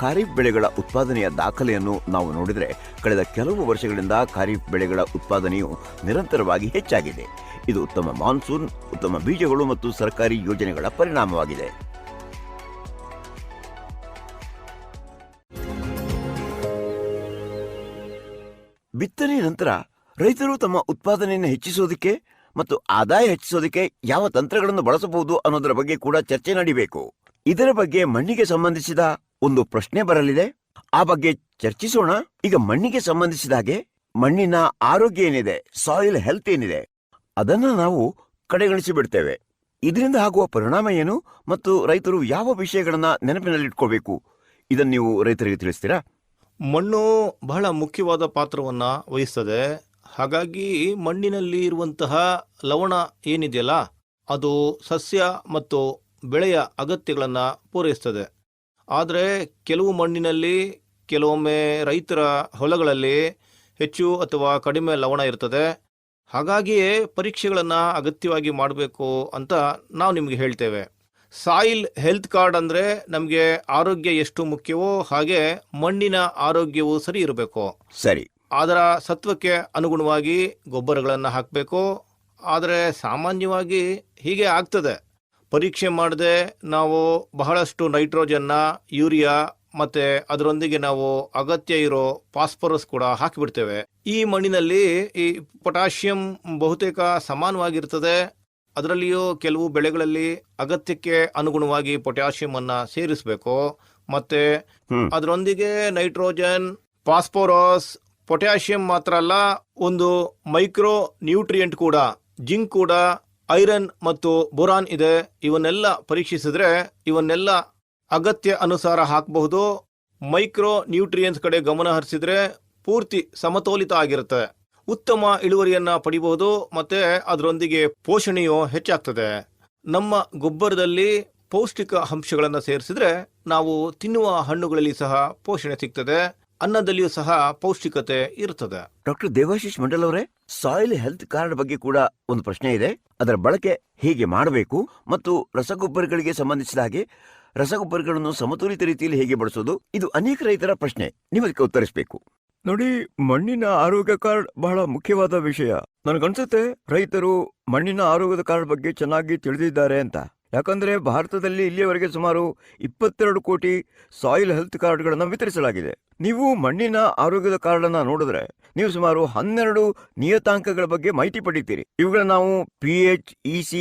ಖಾರಿಫ್ ಬೆಳೆಗಳ ಉತ್ಪಾದನೆಯ ದಾಖಲೆಯನ್ನು ನಾವು ನೋಡಿದರೆ ಕಳೆದ ಕೆಲವು ವರ್ಷಗಳಿಂದ ಖಾರಿಫ್ ಬೆಳೆಗಳ ಉತ್ಪಾದನೆಯು ನಿರಂತರವಾಗಿ ಹೆಚ್ಚಾಗಿದೆ. ಇದು ಉತ್ತಮ ಮಾನ್ಸೂನ್, ಉತ್ತಮ ಬೀಜಗಳು ಮತ್ತು ಸರ್ಕಾರಿ ಯೋಜನೆಗಳ ಪರಿಣಾಮವಾಗಿದೆ. ಬಿತ್ತನೆ ನಂತರ ರೈತರು ತಮ್ಮ ಉತ್ಪಾದನೆಯನ್ನು ಹೆಚ್ಚಿಸೋದಕ್ಕೆ ಮತ್ತು ಆದಾಯ ಹೆಚ್ಚಿಸೋದಕ್ಕೆ ಯಾವ ತಂತ್ರಗಳನ್ನು ಬಳಸಬಹುದು ಅನ್ನೋದರ ಬಗ್ಗೆ ಕೂಡ ಚರ್ಚೆ ನಡೀಬೇಕು. ಇದರ ಬಗ್ಗೆ ಮಣ್ಣಿಗೆ ಸಂಬಂಧಿಸಿದ ಒಂದು ಪ್ರಶ್ನೆ ಬರಲಿದೆ, ಆ ಬಗ್ಗೆ ಚರ್ಚಿಸೋಣ. ಈಗ ಮಣ್ಣಿಗೆ ಸಂಬಂಧಿಸಿದ ಹಾಗೆ ಮಣ್ಣಿನ ಆರೋಗ್ಯ ಏನಿದೆ, ಸಾಯಿಲ್ ಹೆಲ್ತ್ ಏನಿದೆ, ಅದನ್ನ ನಾವು ಕಡೆಗಣಿಸಿ ಬಿಡ್ತೇವೆ. ಇದರಿಂದ ಆಗುವ ಪರಿಣಾಮ ಏನು ಮತ್ತು ರೈತರು ಯಾವ ವಿಷಯಗಳನ್ನ ನೆನಪಿನಲ್ಲಿಟ್ಕೋಬೇಕು, ಇದನ್ನು ನೀವು ರೈತರಿಗೆ ತಿಳಿಸ್ತೀರಾ? ಮಣ್ಣು ಬಹಳ ಮುಖ್ಯವಾದ ಪಾತ್ರವನ್ನ ವಹಿಸ್ತದೆ. ಹಾಗಾಗಿ ಮಣ್ಣಿನಲ್ಲಿ ಇರುವಂತಹ ಲವಣ ಏನಿದೆಯಲ್ಲ, ಅದು ಸಸ್ಯ ಮತ್ತು ಬೆಳೆಯ ಅಗತ್ಯಗಳನ್ನು ಪೂರೈಸ್ತದೆ. ಆದರೆ ಕೆಲವು ಮಣ್ಣಿನಲ್ಲಿ ಕೆಲವೊಮ್ಮೆ ರೈತರ ಹೊಲಗಳಲ್ಲಿ ಹೆಚ್ಚು ಅಥವಾ ಕಡಿಮೆ ಲವಣ ಇರ್ತದೆ. ಹಾಗಾಗಿಯೇ ಪರೀಕ್ಷೆಗಳನ್ನು ಅಗತ್ಯವಾಗಿ ಮಾಡಬೇಕು ಅಂತ ನಾವು ನಿಮಗೆ ಹೇಳ್ತೇವೆ. ಸಾಯಿಲ್ ಹೆಲ್ತ್ ಕಾರ್ಡ್ ಅಂದರೆ ನಮಗೆ ಆರೋಗ್ಯ ಎಷ್ಟು ಮುಖ್ಯವೋ ಹಾಗೆ ಮಣ್ಣಿನ ಆರೋಗ್ಯವು ಸರಿ ಇರಬೇಕು. ಸರಿ. ಅದರ ಸತ್ವಕ್ಕೆ ಅನುಗುಣವಾಗಿ ಗೊಬ್ಬರಗಳನ್ನು ಹಾಕಬೇಕು. ಆದರೆ ಸಾಮಾನ್ಯವಾಗಿ ಹೀಗೆ ಆಗ್ತದೆ, ಪರೀಕ್ಷೆ ಮಾಡದೆ ನಾವು ಬಹಳಷ್ಟು ನೈಟ್ರೋಜನ್ನ, ಯೂರಿಯಾ ಮತ್ತೆ ಅದರೊಂದಿಗೆ ನಾವು ಅಗತ್ಯ ಇರೋ ಫಾಸ್ಫರಸ್ ಕೂಡ ಹಾಕಿಬಿಡ್ತೇವೆ. ಈ ಮಣ್ಣಿನಲ್ಲಿ ಈ ಪೊಟ್ಯಾಷಿಯಂ ಬಹುತೇಕ ಸಮಾನವಾಗಿರ್ತದೆ. ಅದರಲ್ಲಿಯೂ ಕೆಲವು ಬೆಳೆಗಳಲ್ಲಿ ಅಗತ್ಯಕ್ಕೆ ಅನುಗುಣವಾಗಿ ಪೊಟ್ಯಾಷಿಯಂ ಅನ್ನ ಸೇರಿಸಬೇಕು. ಮತ್ತೆ ಅದರೊಂದಿಗೆ ನೈಟ್ರೋಜನ್, ಫಾಸ್ಫರಸ್, ಪೊಟ್ಯಾಷಿಯಂ ಮಾತ್ರ ಅಲ್ಲ, ಒಂದು ಮೈಕ್ರೋ ನ್ಯೂಟ್ರಿಯೆಂಟ್ ಕೂಡ, ಜಿಂಕ್ ಕೂಡ, ಐರನ್ ಮತ್ತು ಬೋರಾನ್ ಇದೆ. ಇವನ್ನೆಲ್ಲ ಪರೀಕ್ಷಿಸಿದ್ರೆ ಇವನ್ನೆಲ್ಲ ಅಗತ್ಯ ಅನುಸಾರ ಹಾಕಬಹುದು. ಮೈಕ್ರೋ ನ್ಯೂಟ್ರಿಯೆಂಟ್ಸ್ ಕಡೆ ಗಮನ ಹರಿಸಿದ್ರೆ ಪೂರ್ತಿ ಸಮತೋಲಿತ ಆಗಿರುತ್ತೆ. ಉತ್ತಮ ಇಳುವರಿಯನ್ನ ಪಡಿಬಹುದು. ಮತ್ತೆ ಅದರೊಂದಿಗೆ ಪೋಷಣೆಯು ಹೆಚ್ಚಾಗ್ತದೆ. ನಮ್ಮ ಗೊಬ್ಬರದಲ್ಲಿ ಪೌಷ್ಟಿಕ ಅಂಶಗಳನ್ನು ಸೇರಿಸಿದ್ರೆ ನಾವು ತಿನ್ನುವ ಹಣ್ಣುಗಳಲ್ಲಿ ಸಹ ಪೋಷಣೆ ಸಿಗ್ತದೆ, ಅನ್ನದಲ್ಲಿಯೂ ಸಹ ಪೌಷ್ಟಿಕತೆ ಇರ್ತದೆ. ಡಾಕ್ಟರ್ ದೇವಾಶಿಶ್ ಮಂಡಲ್ ಅವರೇ, ಸಾಯಿಲ್ ಹೆಲ್ತ್ ಕಾರ್ಡ್ ಬಗ್ಗೆ ಕೂಡ ಒಂದು ಪ್ರಶ್ನೆ ಇದೆ. ಅದರ ಬಳಕೆ ಹೇಗೆ ಮಾಡಬೇಕು ಮತ್ತು ರಸಗೊಬ್ಬರಗಳಿಗೆ ಸಂಬಂಧಿಸಿದ ಹಾಗೆ ರಸಗೊಬ್ಬರಗಳನ್ನು ಸಮತೋಲಿತ ರೀತಿಯಲ್ಲಿ ಹೇಗೆ ಬಳಸೋದು, ಇದು ಅನೇಕ ರೈತರ ಪ್ರಶ್ನೆ. ನೀವು ಅದಕ್ಕೆ ಉತ್ತರಿಸಬೇಕು. ನೋಡಿ, ಮಣ್ಣಿನ ಆರೋಗ್ಯ ಕಾರ್ಡ್ ಬಹಳ ಮುಖ್ಯವಾದ ವಿಷಯ. ನನಗನ್ಸುತ್ತೆ ರೈತರು ಮಣ್ಣಿನ ಆರೋಗ್ಯದ ಕಾರ್ಡ್ ಬಗ್ಗೆ ಚೆನ್ನಾಗಿ ತಿಳಿದಿದ್ದಾರೆ ಅಂತ. ಯಾಕಂದ್ರೆ ಭಾರತದಲ್ಲಿ ಇಲ್ಲಿಯವರೆಗೆ ಸುಮಾರು 22 ಕೋಟಿ ಸಾಯಿಲ್ ಹೆಲ್ತ್ ಕಾರ್ಡ್ಗಳನ್ನು ವಿತರಿಸಲಾಗಿದೆ. ನೀವು ಮಣ್ಣಿನ ಆರೋಗ್ಯದ ಕಾರ್ಡ್ ಅನ್ನ ನೋಡಿದ್ರೆ ನೀವು ಸುಮಾರು 12 ನಿಯತಾಂಕಗಳ ಬಗ್ಗೆ ಮಾಹಿತಿ ಪಡಿತೀರಿ. ಇವುಗಳನ್ನ ನಾವು pH, EC,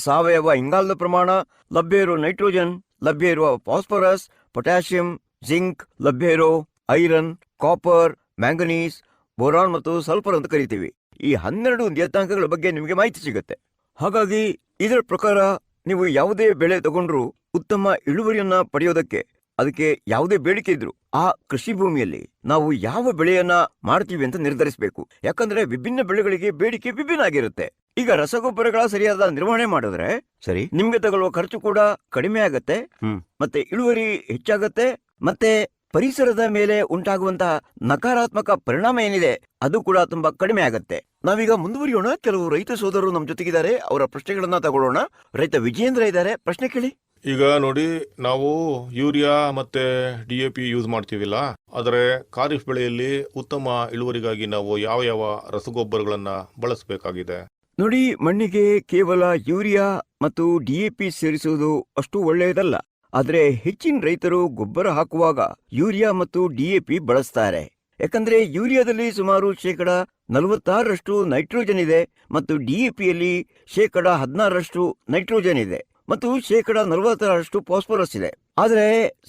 ಸಾವಯವ ಇಂಗಾಲದ ಪ್ರಮಾಣ, ಲಭ್ಯ ಇರೋ ನೈಟ್ರೋಜನ್, ಲಭ್ಯ ಇರುವ ಫಾಸ್ಫರಸ್, ಪೊಟ್ಯಾಷಿಯಂ, ಜಿಂಕ್, ಲಭ್ಯ ಇರೋ ಐರನ್, ಕಾಪರ್, ಮ್ಯಾಂಗನೀಸ್, ಬೋರಾನ್ ಮತ್ತು ಸಲ್ಫರ್ ಅಂತ ಕರಿತೀವಿ. ಈ 12 ನಿಯತಾಂಕಗಳ ಬಗ್ಗೆ ನಿಮಗೆ ಮಾಹಿತಿ ಸಿಗುತ್ತೆ. ಹಾಗಾಗಿ ಇದರ ಪ್ರಕಾರ ನೀವು ಯಾವುದೇ ಬೆಳೆ ತಗೊಂಡ್ರು ಉತ್ತಮ ಇಳುವರಿಯನ್ನ ಪಡೆಯೋದಕ್ಕೆ ಅದಕ್ಕೆ ಯಾವುದೇ ಬೇಡಿಕೆ ಇದ್ರು ಆ ಕೃಷಿ ಭೂಮಿಯಲ್ಲಿ ನಾವು ಯಾವ ಬೆಳೆಯನ್ನ ಮಾಡ್ತೀವಿ ಅಂತ ನಿರ್ಧರಿಸಬೇಕು. ಯಾಕಂದ್ರೆ ವಿಭಿನ್ನ ಬೆಳೆಗಳಿಗೆ ಬೇಡಿಕೆ ವಿಭಿನ್ನ ಆಗಿರುತ್ತೆ. ಈಗ ರಸಗೊಬ್ಬರಗಳ ಸರಿಯಾದ ನಿರ್ವಹಣೆ ಮಾಡಿದ್ರೆ ಸರಿ, ನಿಮ್ಗೆ ತಗೊಳ್ಳುವ ಖರ್ಚು ಕೂಡ ಕಡಿಮೆ ಆಗತ್ತೆ, ಮತ್ತೆ ಇಳುವರಿ ಹೆಚ್ಚಾಗತ್ತೆ, ಮತ್ತೆ ಪರಿಸರದ ಮೇಲೆ ಉಂಟಾಗುವಂತಹ ನಕಾರಾತ್ಮಕ ಪರಿಣಾಮ ಏನಿದೆ ಅದು ಕೂಡ ತುಂಬಾ ಕಡಿಮೆ ಆಗತ್ತೆ. ನಾವೀಗ ಮುಂದುವರಿಯೋಣ. ಕೆಲವು ರೈತ ಸೋದರರು ನಮ್ಮ ಜೊತೆಗಿದ್ದಾರೆ, ಅವರ ಪ್ರಶ್ನೆಗಳನ್ನ ತಗೊಳ್ಳೋಣ. ರೈತ ವಿಜಯೇಂದ್ರ ಇದ್ದಾರೆ, ಪ್ರಶ್ನೆ ಕೇಳಿ. ಈಗ ನೋಡಿ, ನಾವು ಯೂರಿಯಾ ಮತ್ತೆ DAP ಯೂಸ್ ಮಾಡ್ತೀವಿಲ್ಲ, ಆದರೆ ಖಾರಿಫ್ ಬೆಳೆಯಲ್ಲಿ ಉತ್ತಮ ಇಳುವರಿಗಾಗಿ ನಾವು ಯಾವ ಯಾವ ರಸಗೊಬ್ಬರಗಳನ್ನ ಬಳಸಬೇಕಾಗಿದೆ? ನೋಡಿ, ಮಣ್ಣಿಗೆ ಕೇವಲ ಯೂರಿಯಾ ಮತ್ತು DAP ಸೇರಿಸುವುದು ಅಷ್ಟು ಒಳ್ಳೆಯದಲ್ಲ. ಆದ್ರೆ ಹೆಚ್ಚಿನ ರೈತರು ಗೊಬ್ಬರ ಹಾಕುವಾಗ ಯೂರಿಯಾ ಮತ್ತು DAP ಬಳಸ್ತಾರೆ. ಯಾಕಂದ್ರೆ ಯೂರಿಯಾದಲ್ಲಿ ಸುಮಾರು 46% ನೈಟ್ರೋಜನ್ ಇದೆ ಮತ್ತು DAPಯಲ್ಲಿ 16% ನೈಟ್ರೋಜನ್ ಇದೆ. ಮತ್ತು 40% ಫಾಸ್ಫರಸ್ ಇದೆ. ಆದರೆ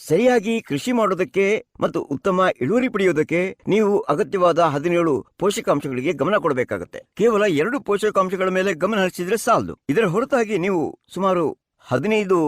ಸರಿಯಾಗಿ ಕೃಷಿ ಮಾಡೋದಕ್ಕೆ ಮತ್ತು ಉತ್ತಮ ಇಳುವರಿ ಪಡೆಯೋದಕ್ಕೆ ನೀವು ಅಗತ್ಯವಾದ 17 ಪೋಷಕಾಂಶಗಳಿಗೆ ಗಮನ ಕೊಡಬೇಕಾಗುತ್ತೆ. ಕೇವಲ 2 ಪೋಷಕಾಂಶಗಳ ಮೇಲೆ ಗಮನ ಹರಿಸಿದ್ರೆ ಸಾಲದು. ಇದರ ಹೊರತಾಗಿ ನೀವು ಸುಮಾರು 15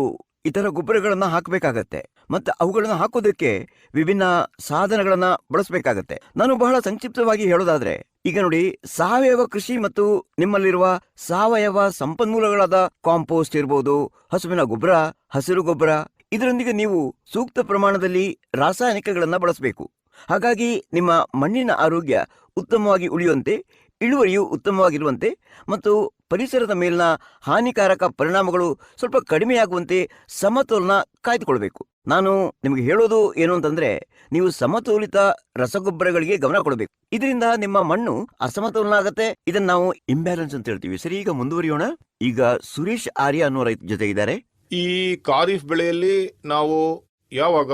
ಇತರ ಗೊಬ್ಬರಗಳನ್ನ ಹಾಕಬೇಕಾಗತ್ತೆ. ಮತ್ತೆ ಅವುಗಳನ್ನ ಹಾಕೋದಕ್ಕೆ ವಿಭಿನ್ನ ಸಾಧನಗಳನ್ನ ಬಳಸಬೇಕಾಗತ್ತೆ. ನಾನು ಬಹಳ ಸಂಕ್ಷಿಪ್ತವಾಗಿ ಹೇಳೋದಾದ್ರೆ, ಈಗ ನೋಡಿ, ಸಾವಯವ ಕೃಷಿ ಮತ್ತು ನಿಮ್ಮಲ್ಲಿರುವ ಸಾವಯವ ಸಂಪನ್ಮೂಲಗಳಾದ ಕಾಂಪೋಸ್ಟ್ ಇರಬಹುದು, ಹಸುವಿನ ಗೊಬ್ಬರ, ಹಸಿರು ಗೊಬ್ಬರ, ಇದರೊಂದಿಗೆ ನೀವು ಸೂಕ್ತ ಪ್ರಮಾಣದಲ್ಲಿ ರಾಸಾಯನಿಕಗಳನ್ನ ಬಳಸಬೇಕು. ಹಾಗಾಗಿ ನಿಮ್ಮ ಮಣ್ಣಿನ ಆರೋಗ್ಯ ಉತ್ತಮವಾಗಿ ಉಳಿಯುವಂತೆ, ಇಳುವರಿಯು ಉತ್ತಮವಾಗಿರುವಂತೆ ಮತ್ತು ಪರಿಸರದ ಮೇಲಿನ ಹಾನಿಕಾರಕ ಪರಿಣಾಮಗಳು ಸ್ವಲ್ಪ ಕಡಿಮೆಯಾಗುವಂತೆ ಸಮತೋಲನ ಕಾಯ್ದುಕೊಳ್ಬೇಕು. ನಾನು ನಿಮಗೆ ಹೇಳೋದು ಏನು ಅಂತಂದ್ರೆ, ನೀವು ಸಮತೋಲಿತ ರಸಗೊಬ್ಬರಗಳಿಗೆ ಗಮನ ಕೊಡಬೇಕು. ಇದರಿಂದ ನಿಮ್ಮ ಮಣ್ಣು ಅಸಮತೋಲನ ಆಗತ್ತೆ. ಇದನ್ನ ನಾವು ಇಂಬ್ಯಾಲೆನ್ಸ್ ಅಂತ ಹೇಳ್ತೀವಿ. ಸರಿ, ಈಗ ಮುಂದುವರಿಯೋಣ. ಈಗ ಸುರೇಶ್ ಆರ್ಯ ಅನ್ನೋ ರೈತ ಜೊತೆ ಇದ್ದಾರೆ. ಈ ಖಾರಿಫ್ ಬೆಳೆಯಲ್ಲಿ ನಾವು ಯಾವಾಗ,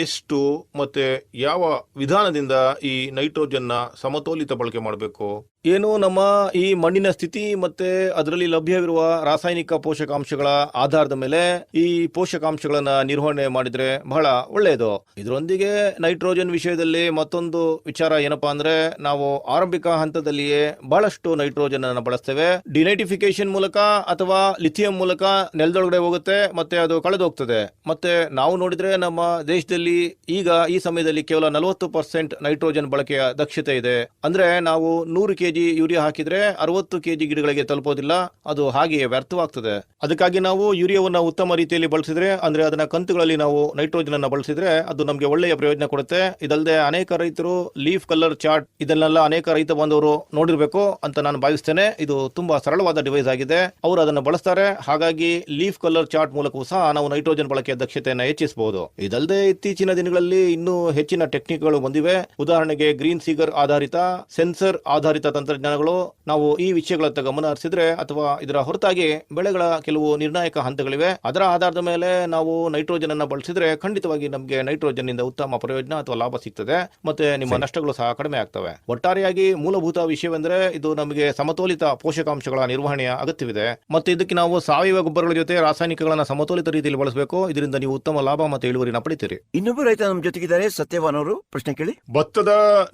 ಎಷ್ಟು ಮತ್ತೆ ಯಾವ ವಿಧಾನದಿಂದ ಈ ನೈಟ್ರೋಜನ್ನ ಸಮತೋಲಿತ ಬಳಕೆ ಮಾಡಬೇಕು, ಏನು ನಮ್ಮ ಈ ಮಣ್ಣಿನ ಸ್ಥಿತಿ ಮತ್ತೆ ಅದರಲ್ಲಿ ಲಭ್ಯವಿರುವ ರಾಸಾಯನಿಕ ಪೋಷಕಾಂಶಗಳ ಆಧಾರದ ಮೇಲೆ ಈ ಪೋಷಕಾಂಶಗಳನ್ನ ನಿರ್ವಹಣೆ ಮಾಡಿದ್ರೆ ಬಹಳ ಒಳ್ಳೆಯದು. ಇದರೊಂದಿಗೆ ನೈಟ್ರೋಜನ್ ವಿಷಯದಲ್ಲಿ ಮತ್ತೊಂದು ವಿಚಾರ ಏನಪ್ಪಾ ಅಂದ್ರೆ, ನಾವು ಆರಂಭಿಕ ಹಂತದಲ್ಲಿಯೇ ಬಹಳಷ್ಟು ನೈಟ್ರೋಜನ್ ಅನ್ನು ಬಳಸ್ತೇವೆ. ಡಿನೈಟಿಫಿಕೇಶನ್ ಮೂಲಕ ಅಥವಾ ಲಿಥಿಯಂ ಮೂಲಕ ನೆಲದೊಳಗಡೆ ಹೋಗುತ್ತೆ, ಮತ್ತೆ ಅದು ಕಳೆದೋಗ್ತದೆ. ಮತ್ತೆ ನಾವು ನೋಡಿದ್ರೆ ನಮ್ಮ ದೇಶದಲ್ಲಿ ಈಗ ಈ ಸಮಯದಲ್ಲಿ ಕೇವಲ 40% ನೈಟ್ರೋಜನ್ ಬಳಕೆಯ ದಕ್ಷತೆ ಇದೆ. ಅಂದ್ರೆ ನಾವು 100 kg ಯೂರಿಯಾ ಹಾಕಿದ್ರೆ 60 kg ಗಿಡಗಳಿಗೆ ತಲುಪೋದಿಲ್ಲ, ಅದು ಹಾಗೆಯೇ ವ್ಯರ್ಥವಾಗ್ತದೆ. ಅದಕ್ಕಾಗಿ ನಾವು ಯೂರಿಯಾವನ್ನ ಉತ್ತಮ ರೀತಿಯಲ್ಲಿ ಬಳಸಿದ್ರೆ, ಅಂದ್ರೆ ಅದನ್ನ ಕಂತುಗಳಲ್ಲಿ ನಾವು ನೈಟ್ರೋಜನ್ ಅನ್ನ ಬಳಸಿದ್ರೆ ಅದು ನಮಗೆ ಒಳ್ಳೆಯ ಪ್ರಯೋಜನ ಕೊಡುತ್ತೆ. ಇದಲ್ಲದೆ ಅನೇಕ ರೈತರು ಲೀಫ್ ಕಲರ್ ಚಾರ್ಟ್ ಇದನ್ನೆಲ್ಲ ಅನೇಕ ರೈತ ಬಾಂಧವರು ನೋಡಿರ್ಬೇಕು ಅಂತ ನಾನು ಭಾವಿಸ್ತೇನೆ. ಇದು ತುಂಬಾ ಸರಳವಾದ ಡಿವೈಸ್ ಆಗಿದೆ, ಅವರು ಅದನ್ನು ಬಳಸ್ತಾರೆ. ಹಾಗಾಗಿ ಲೀಫ್ ಕಲರ್ ಚಾರ್ಟ್ ಮೂಲಕವೂ ಸಹ ನಾವು ನೈಟ್ರೋಜನ್ ಬಳಕೆಯ ದಕ್ಷತೆಯನ್ನು ಹೆಚ್ಚಿಸಬಹುದು. ಇದಲ್ಲದೆ ಇತ್ತೀಚಿನ ದಿನಗಳಲ್ಲಿ ಇನ್ನೂ ಹೆಚ್ಚಿನ ಟೆಕ್ನಿಕ್ಗಳು ಬಂದಿವೆ. ಉದಾಹರಣೆಗೆ ಗ್ರೀನ್ ಸೀಗರ್ ಆಧಾರಿತ, ಸೆನ್ಸರ್ ಆಧಾರಿತ ತಂತ್ರಜ್ಞಾನಗಳು. ನಾವು ಈ ವಿಷಯಗಳತ್ತ ಗಮನ ಹರಿಸಿದ್ರೆ, ಅಥವಾ ಇದರ ಹೊರತಾಗಿ ಬೆಳೆಗಳ ಕೆಲವು ನಿರ್ಣಾಯಕ ಹಂತಗಳಿವೆ, ಅದರ ಆಧಾರದ ಮೇಲೆ ನಾವು ನೈಟ್ರೋಜನ್ ಅನ್ನ ಬಳಸಿದ್ರೆ ಖಂಡಿತವಾಗಿ ನಮಗೆ ನೈಟ್ರೋಜನ್ ಇಂದ ಉತ್ತಮ ಪ್ರಯೋಜನ ಅಥವಾ ಲಾಭ ಸಿಗ್ತದೆ. ಮತ್ತೆ ನಿಮ್ಮ ನಷ್ಟಗಳು ಸಹ ಕಡಿಮೆ ಆಗ್ತವೆ. ಒಟ್ಟಾರೆಯಾಗಿ ಮೂಲಭೂತ ವಿಷಯವೆಂದ್ರೆ, ಇದು ನಮಗೆ ಸಮತೋಲಿತ ಪೋಷಕಾಂಶಗಳ ನಿರ್ವಹಣೆಯ ಅಗತ್ಯವಿದೆ. ಮತ್ತೆ ಇದಕ್ಕೆ ನಾವು ಸಾವಯವ ಗೊಬ್ಬರಗಳ ಜೊತೆ ರಾಸಾಯನಿಕಗಳನ್ನ ಸಮತೋಲಿತ ರೀತಿಯಲ್ಲಿ ಬಳಸಬೇಕು. ಇದರಿಂದ ನೀವು ಉತ್ತಮ ಲಾಭ ಮತ್ತು ಇಳುವರಿನ ಪಡಿತೀರಿ. ಇನ್ನೊಬ್ಬ ರೈತ ನಮ್ಮ ಜೊತೆಗಿದ್ದಾರೆ, ಸತ್ಯವಾನ್ ಅವರು. ಪ್ರಶ್ನೆ ಕೇಳಿ. ಭತ್ತದ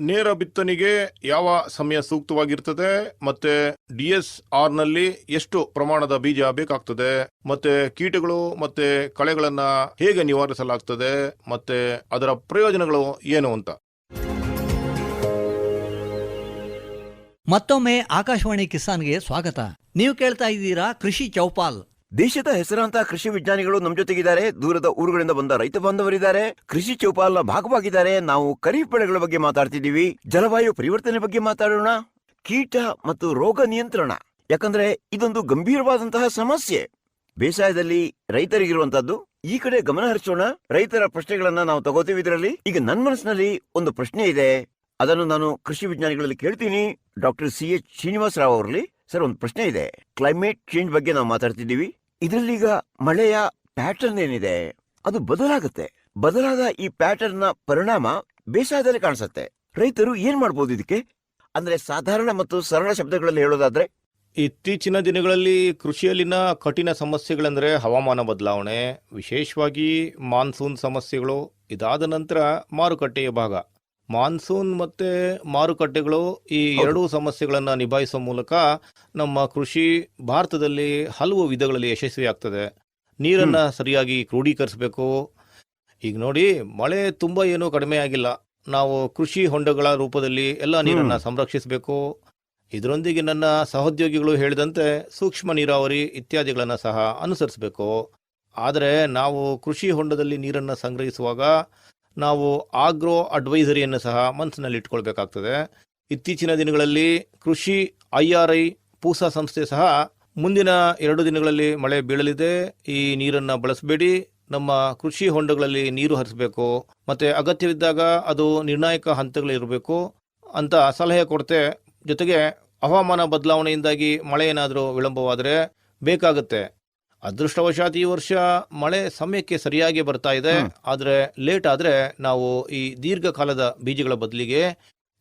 ನೇರ ಬಿತ್ತನೆಗೆ ಯಾವ ಸಮಯ ಸೂಕ್ತವಾಗಿರ್ತದೆ? ಮತ್ತೆ DSR ನಲ್ಲಿ ಎಷ್ಟು ಪ್ರಮಾಣದ ಬೀಜ ಬೇಕಾಗ್ತದೆ? ಮತ್ತೆ ಕೀಟಗಳು ಮತ್ತೆ ಕಳೆಗಳನ್ನ ಹೇಗೆ ನಿವಾರಿಸಲಾಗ್ತದೆ? ಮತ್ತೆ ಅದರ ಪ್ರಯೋಜನಗಳು ಏನು ಅಂತ. ಮತ್ತೊಮ್ಮೆ ಆಕಾಶವಾಣಿ ಕಿಸಾನ್ಗೆ ಸ್ವಾಗತ. ನೀವು ಕೇಳ್ತಾ ಇದ್ದೀರಾ ಕೃಷಿ ಚೌಪಾಲ್. ದೇಶದ ಹೆಸರಾಂತ ಕೃಷಿ ವಿಜ್ಞಾನಿಗಳು ನಮ್ಮ ಜೊತೆಗಿದ್ದಾರೆ. ದೂರದ ಊರುಗಳಿಂದ ಬಂದ ರೈತ ಬಾಂಧವರಿದ್ದಾರೆ. ಕೃಷಿ ಚೌಪಾಲ್ನ ಭಾಗವಾಗಿದ್ದಾರೆ. ನಾವು ಖರೀಫ್ ಬೆಳೆಗಳ ಬಗ್ಗೆ ಮಾತಾಡ್ತಿದ್ದೀವಿ. ಜಲವಾಯು ಪರಿವರ್ತನೆ ಬಗ್ಗೆ ಮಾತಾಡೋಣ. ಕೀಟ ಮತ್ತು ರೋಗ ನಿಯಂತ್ರಣ, ಯಾಕಂದ್ರೆ ಇದೊಂದು ಗಂಭೀರವಾದಂತಹ ಸಮಸ್ಯೆ ಬೇಸಾಯದಲ್ಲಿ ರೈತರಿಗಿರುವಂತಹದ್ದು. ಈ ಕಡೆ ಗಮನ ಹರಿಸೋಣ. ರೈತರ ಪ್ರಶ್ನೆಗಳನ್ನ ನಾವು ತಗೋತೀವಿ ಇದರಲ್ಲಿ. ಈಗ ನನ್ನ ಮನಸ್ಸಿನಲ್ಲಿ ಒಂದು ಪ್ರಶ್ನೆ ಇದೆ, ಅದನ್ನು ನಾನು ಕೃಷಿ ವಿಜ್ಞಾನಿಗಳಲ್ಲಿ ಕೇಳ್ತೀನಿ. ಡಾಕ್ಟರ್ CH ಶ್ರೀನಿವಾಸ ರಾವ್ ಅವರಲ್ಲಿ. ಸರ್, ಒಂದು ಪ್ರಶ್ನೆ ಇದೆ. ಕ್ಲೈಮೇಟ್ ಚೇಂಜ್ ಬಗ್ಗೆ ನಾವು ಮಾತಾಡ್ತಿದ್ದೀವಿ. ಇದರಲ್ಲೀಗ ಮಳೆಯ ಪ್ಯಾಟರ್ನ್ ಏನಿದೆ ಅದು ಬದಲಾಗುತ್ತೆ. ಬದಲಾದ ಈ ಪ್ಯಾಟರ್ನ್ ನ ಪರಿಣಾಮ ಬೇಸಾಯದಲ್ಲಿ ಕಾಣಿಸುತ್ತೆ. ರೈತರು ಏನ್ ಮಾಡ್ಬೋದು ಇದಕ್ಕೆ? ಅಂದ್ರೆ ಸಾಧಾರಣ ಮತ್ತು ಸರಳ ಶಬ್ದಗಳಲ್ಲಿ ಹೇಳೋದಾದ್ರೆ, ಇತ್ತೀಚಿನ ದಿನಗಳಲ್ಲಿ ಕೃಷಿಯಲ್ಲಿನ ಕಠಿಣ ಸಮಸ್ಯೆಗಳೆಂದರೆ ಹವಾಮಾನ ಬದಲಾವಣೆ, ವಿಶೇಷವಾಗಿ ಮಾನ್ಸೂನ್ ಸಮಸ್ಯೆಗಳು. ಇದಾದ ನಂತರ ಮಾರುಕಟ್ಟೆಯ ಭಾಗ. ಮಾನ್ಸೂನ್ ಮತ್ತೆ ಮಾರುಕಟ್ಟೆಗಳು, ಈ ಎರಡೂ ಸಮಸ್ಯೆಗಳನ್ನು ನಿಭಾಯಿಸುವ ಮೂಲಕ ನಮ್ಮ ಕೃಷಿ ಭಾರತದಲ್ಲಿ ಹಲವು ವಿಧಗಳಲ್ಲಿ ಯಶಸ್ವಿ ಆಗ್ತದೆ. ನೀರನ್ನ ಸರಿಯಾಗಿ ಕ್ರೋಢೀಕರಿಸಬೇಕು. ಈಗ ನೋಡಿ, ಮಳೆ ತುಂಬಾ ಏನೂ ಕಡಿಮೆ ಆಗಿಲ್ಲ. ನಾವು ಕೃಷಿ ಹೊಂಡಗಳ ರೂಪದಲ್ಲಿ ಎಲ್ಲ ನೀರನ್ನ ಸಂರಕ್ಷಿಸಬೇಕು. ಇದರೊಂದಿಗೆ ನನ್ನ ಸಹೋದ್ಯೋಗಿಗಳು ಹೇಳಿದಂತೆ ಸೂಕ್ಷ್ಮ ನೀರಾವರಿ ಇತ್ಯಾದಿಗಳನ್ನ ಸಹ ಅನುಸರಿಸಬೇಕು. ಆದರೆ ನಾವು ಕೃಷಿ ಹೊಂಡದಲ್ಲಿ ನೀರನ್ನು ಸಂಗ್ರಹಿಸುವಾಗ ನಾವು ಆಗ್ರೋ ಅಡ್ವೈಸರಿಯನ್ನು ಸಹ ಮನಸ್ಸಿನಲ್ಲಿ ಇಟ್ಕೊಳ್ಬೇಕಾಗ್ತದೆ. ಇತ್ತೀಚಿನ ದಿನಗಳಲ್ಲಿ ಕೃಷಿ IRI ಪೂಸಾ ಸಂಸ್ಥೆ ಸಹ ಮುಂದಿನ 2 ದಿನಗಳಲ್ಲಿ ಮಳೆ ಬೀಳಲಿದೆ, ಈ ನೀರನ್ನು ಬಳಸಬೇಡಿ, ನಮ್ಮ ಕೃಷಿ ಹೊಂಡಗಳಲ್ಲಿ ನೀರು ಹರಿಸಬೇಕು, ಮತ್ತೆ ಅಗತ್ಯವಿದ್ದಾಗ ಅದು ನಿರ್ಣಾಯಕ ಹಂತಗಳಿರಬೇಕು ಅಂತ ಸಲಹೆ ಕೊಡ್ತೆ. ಜೊತೆಗೆ ಹವಾಮಾನ ಬದಲಾವಣೆಯಿಂದಾಗಿ ಮಳೆ ಏನಾದರೂ ವಿಳಂಬವಾದರೆ ಬೇಕಾಗುತ್ತೆ. ಅದೃಷ್ಟವಶಾತ್ ಈ ವರ್ಷ ಮಳೆ ಸಮಯಕ್ಕೆ ಸರಿಯಾಗಿ ಬರ್ತಾ ಇದೆ. ಆದರೆ ಲೇಟ್ ಆದರೆ ನಾವು ಈ ದೀರ್ಘಕಾಲದ ಬೀಜಗಳ ಬದಲಿಗೆ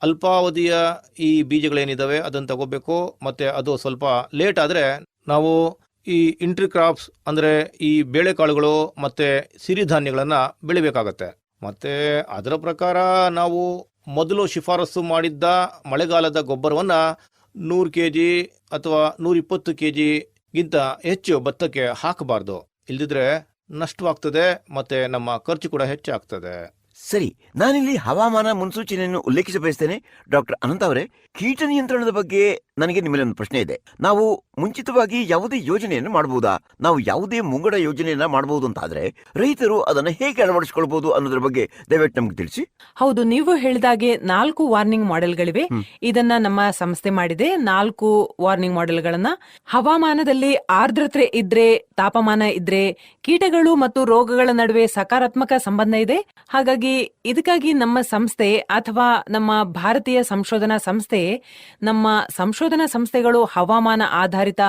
ಅಲ್ಪಾವಧಿಯ ಈ ಬೀಜಗಳೇನಿದಾವೆ ಅದನ್ನು ತಗೋಬೇಕು. ಮತ್ತೆ ಅದು ಸ್ವಲ್ಪ ಲೇಟ್ ಆದರೆ ನಾವು ಈ ಇಂಟ್ರಿ ಕ್ರಾಪ್ಸ್ ಅಂದರೆ ಈ ಬೇಳೆಕಾಳುಗಳು ಮತ್ತು ಸಿರಿಧಾನ್ಯಗಳನ್ನು ಬೆಳಿಬೇಕಾಗತ್ತೆ. ಮತ್ತು ಅದರ ಪ್ರಕಾರ ನಾವು ಮೊದಲು ಶಿಫಾರಸು ಮಾಡಿದ್ದ ಮಳೆಗಾಲದ ಗೊಬ್ಬರವನ್ನು 100 kg ಅಥವಾ 120 kgಗಿಂತ ಹೆಚ್ಚು ಭತ್ತಕ್ಕೆ ಹಾಕಬಾರ್ದು. ಇಲ್ದಿದ್ರೆ ನಷ್ಟವಾಗ್ತದೆ ಮತ್ತು ನಮ್ಮ ಖರ್ಚು ಕೂಡ ಹೆಚ್ಚಾಗ್ತದೆ. ಸರಿ, ನಾನಿಲ್ಲಿ ಹವಾಮಾನ ಮುನ್ಸೂಚನೆಯನ್ನು ಉಲ್ಲೇಖಿಸ ಬಯಸ್ತೇನೆ. ಡಾಕ್ಟರ್ ಅನಂತ್ ಅವರೇ, ಕೀಟ ನಿಯಂತ್ರಣದ ಬಗ್ಗೆ ನನಗೆ ನಿಮ್ಮಲ್ಲಿ ಒಂದು ಪ್ರಶ್ನೆ ಇದೆ. ನಾವು ಮುಂಚಿತವಾಗಿ ಯಾವುದೇ ಯೋಜನೆಯನ್ನು ಮಾಡಬಹುದಾ? ನಾವು ಯಾವುದೇ ಮುಂಗಡ ಯೋಜನೆಯನ್ನ ಮಾಡಬಹುದು ಅಂತಾದ್ರೆ ರೈತರು ಅದನ್ನು ಹೇಗೆ ಅಳವಡಿಸಿಕೊಳ್ಬಹುದು ಅನ್ನೋದ್ರ ಬಗ್ಗೆ ದಯವಿಟ್ಟು ನಮ್ಗೆ ತಿಳಿಸಿ. ಹೌದು, ನೀವು ಹೇಳಿದಾಗೆ 4 ವಾರ್ನಿಂಗ್ ಮಾಡೆಲ್ಗಳಿವೆ. ಇದನ್ನ ನಮ್ಮ ಸಂಸ್ಥೆ ಮಾಡಿದೆ. 4 ವಾರ್ನಿಂಗ್ ಮಾಡೆಲ್ಗಳನ್ನ ಹವಾಮಾನದಲ್ಲಿ ಆರ್ದ್ರತೆ ಇದ್ರೆ, ತಾಪಮಾನ ಇದ್ರೆ, ಕೀಟಗಳು ಮತ್ತು ರೋಗಗಳ ನಡುವೆ ಸಕಾರಾತ್ಮಕ ಸಂಬಂಧ ಇದೆ. ಹಾಗಾಗಿ ಇದಕ್ಕಾಗಿ ನಮ್ಮ ಸಂಸ್ಥೆ ಅಥವಾ ನಮ್ಮ ಭಾರತೀಯ ಸಂಶೋಧನಾ ಸಂಸ್ಥೆ, ನಮ್ಮ ಸಂಶೋಧನಾ ಸಂಸ್ಥೆಗಳು ಹವಾಮಾನ ಆಧಾರಿತ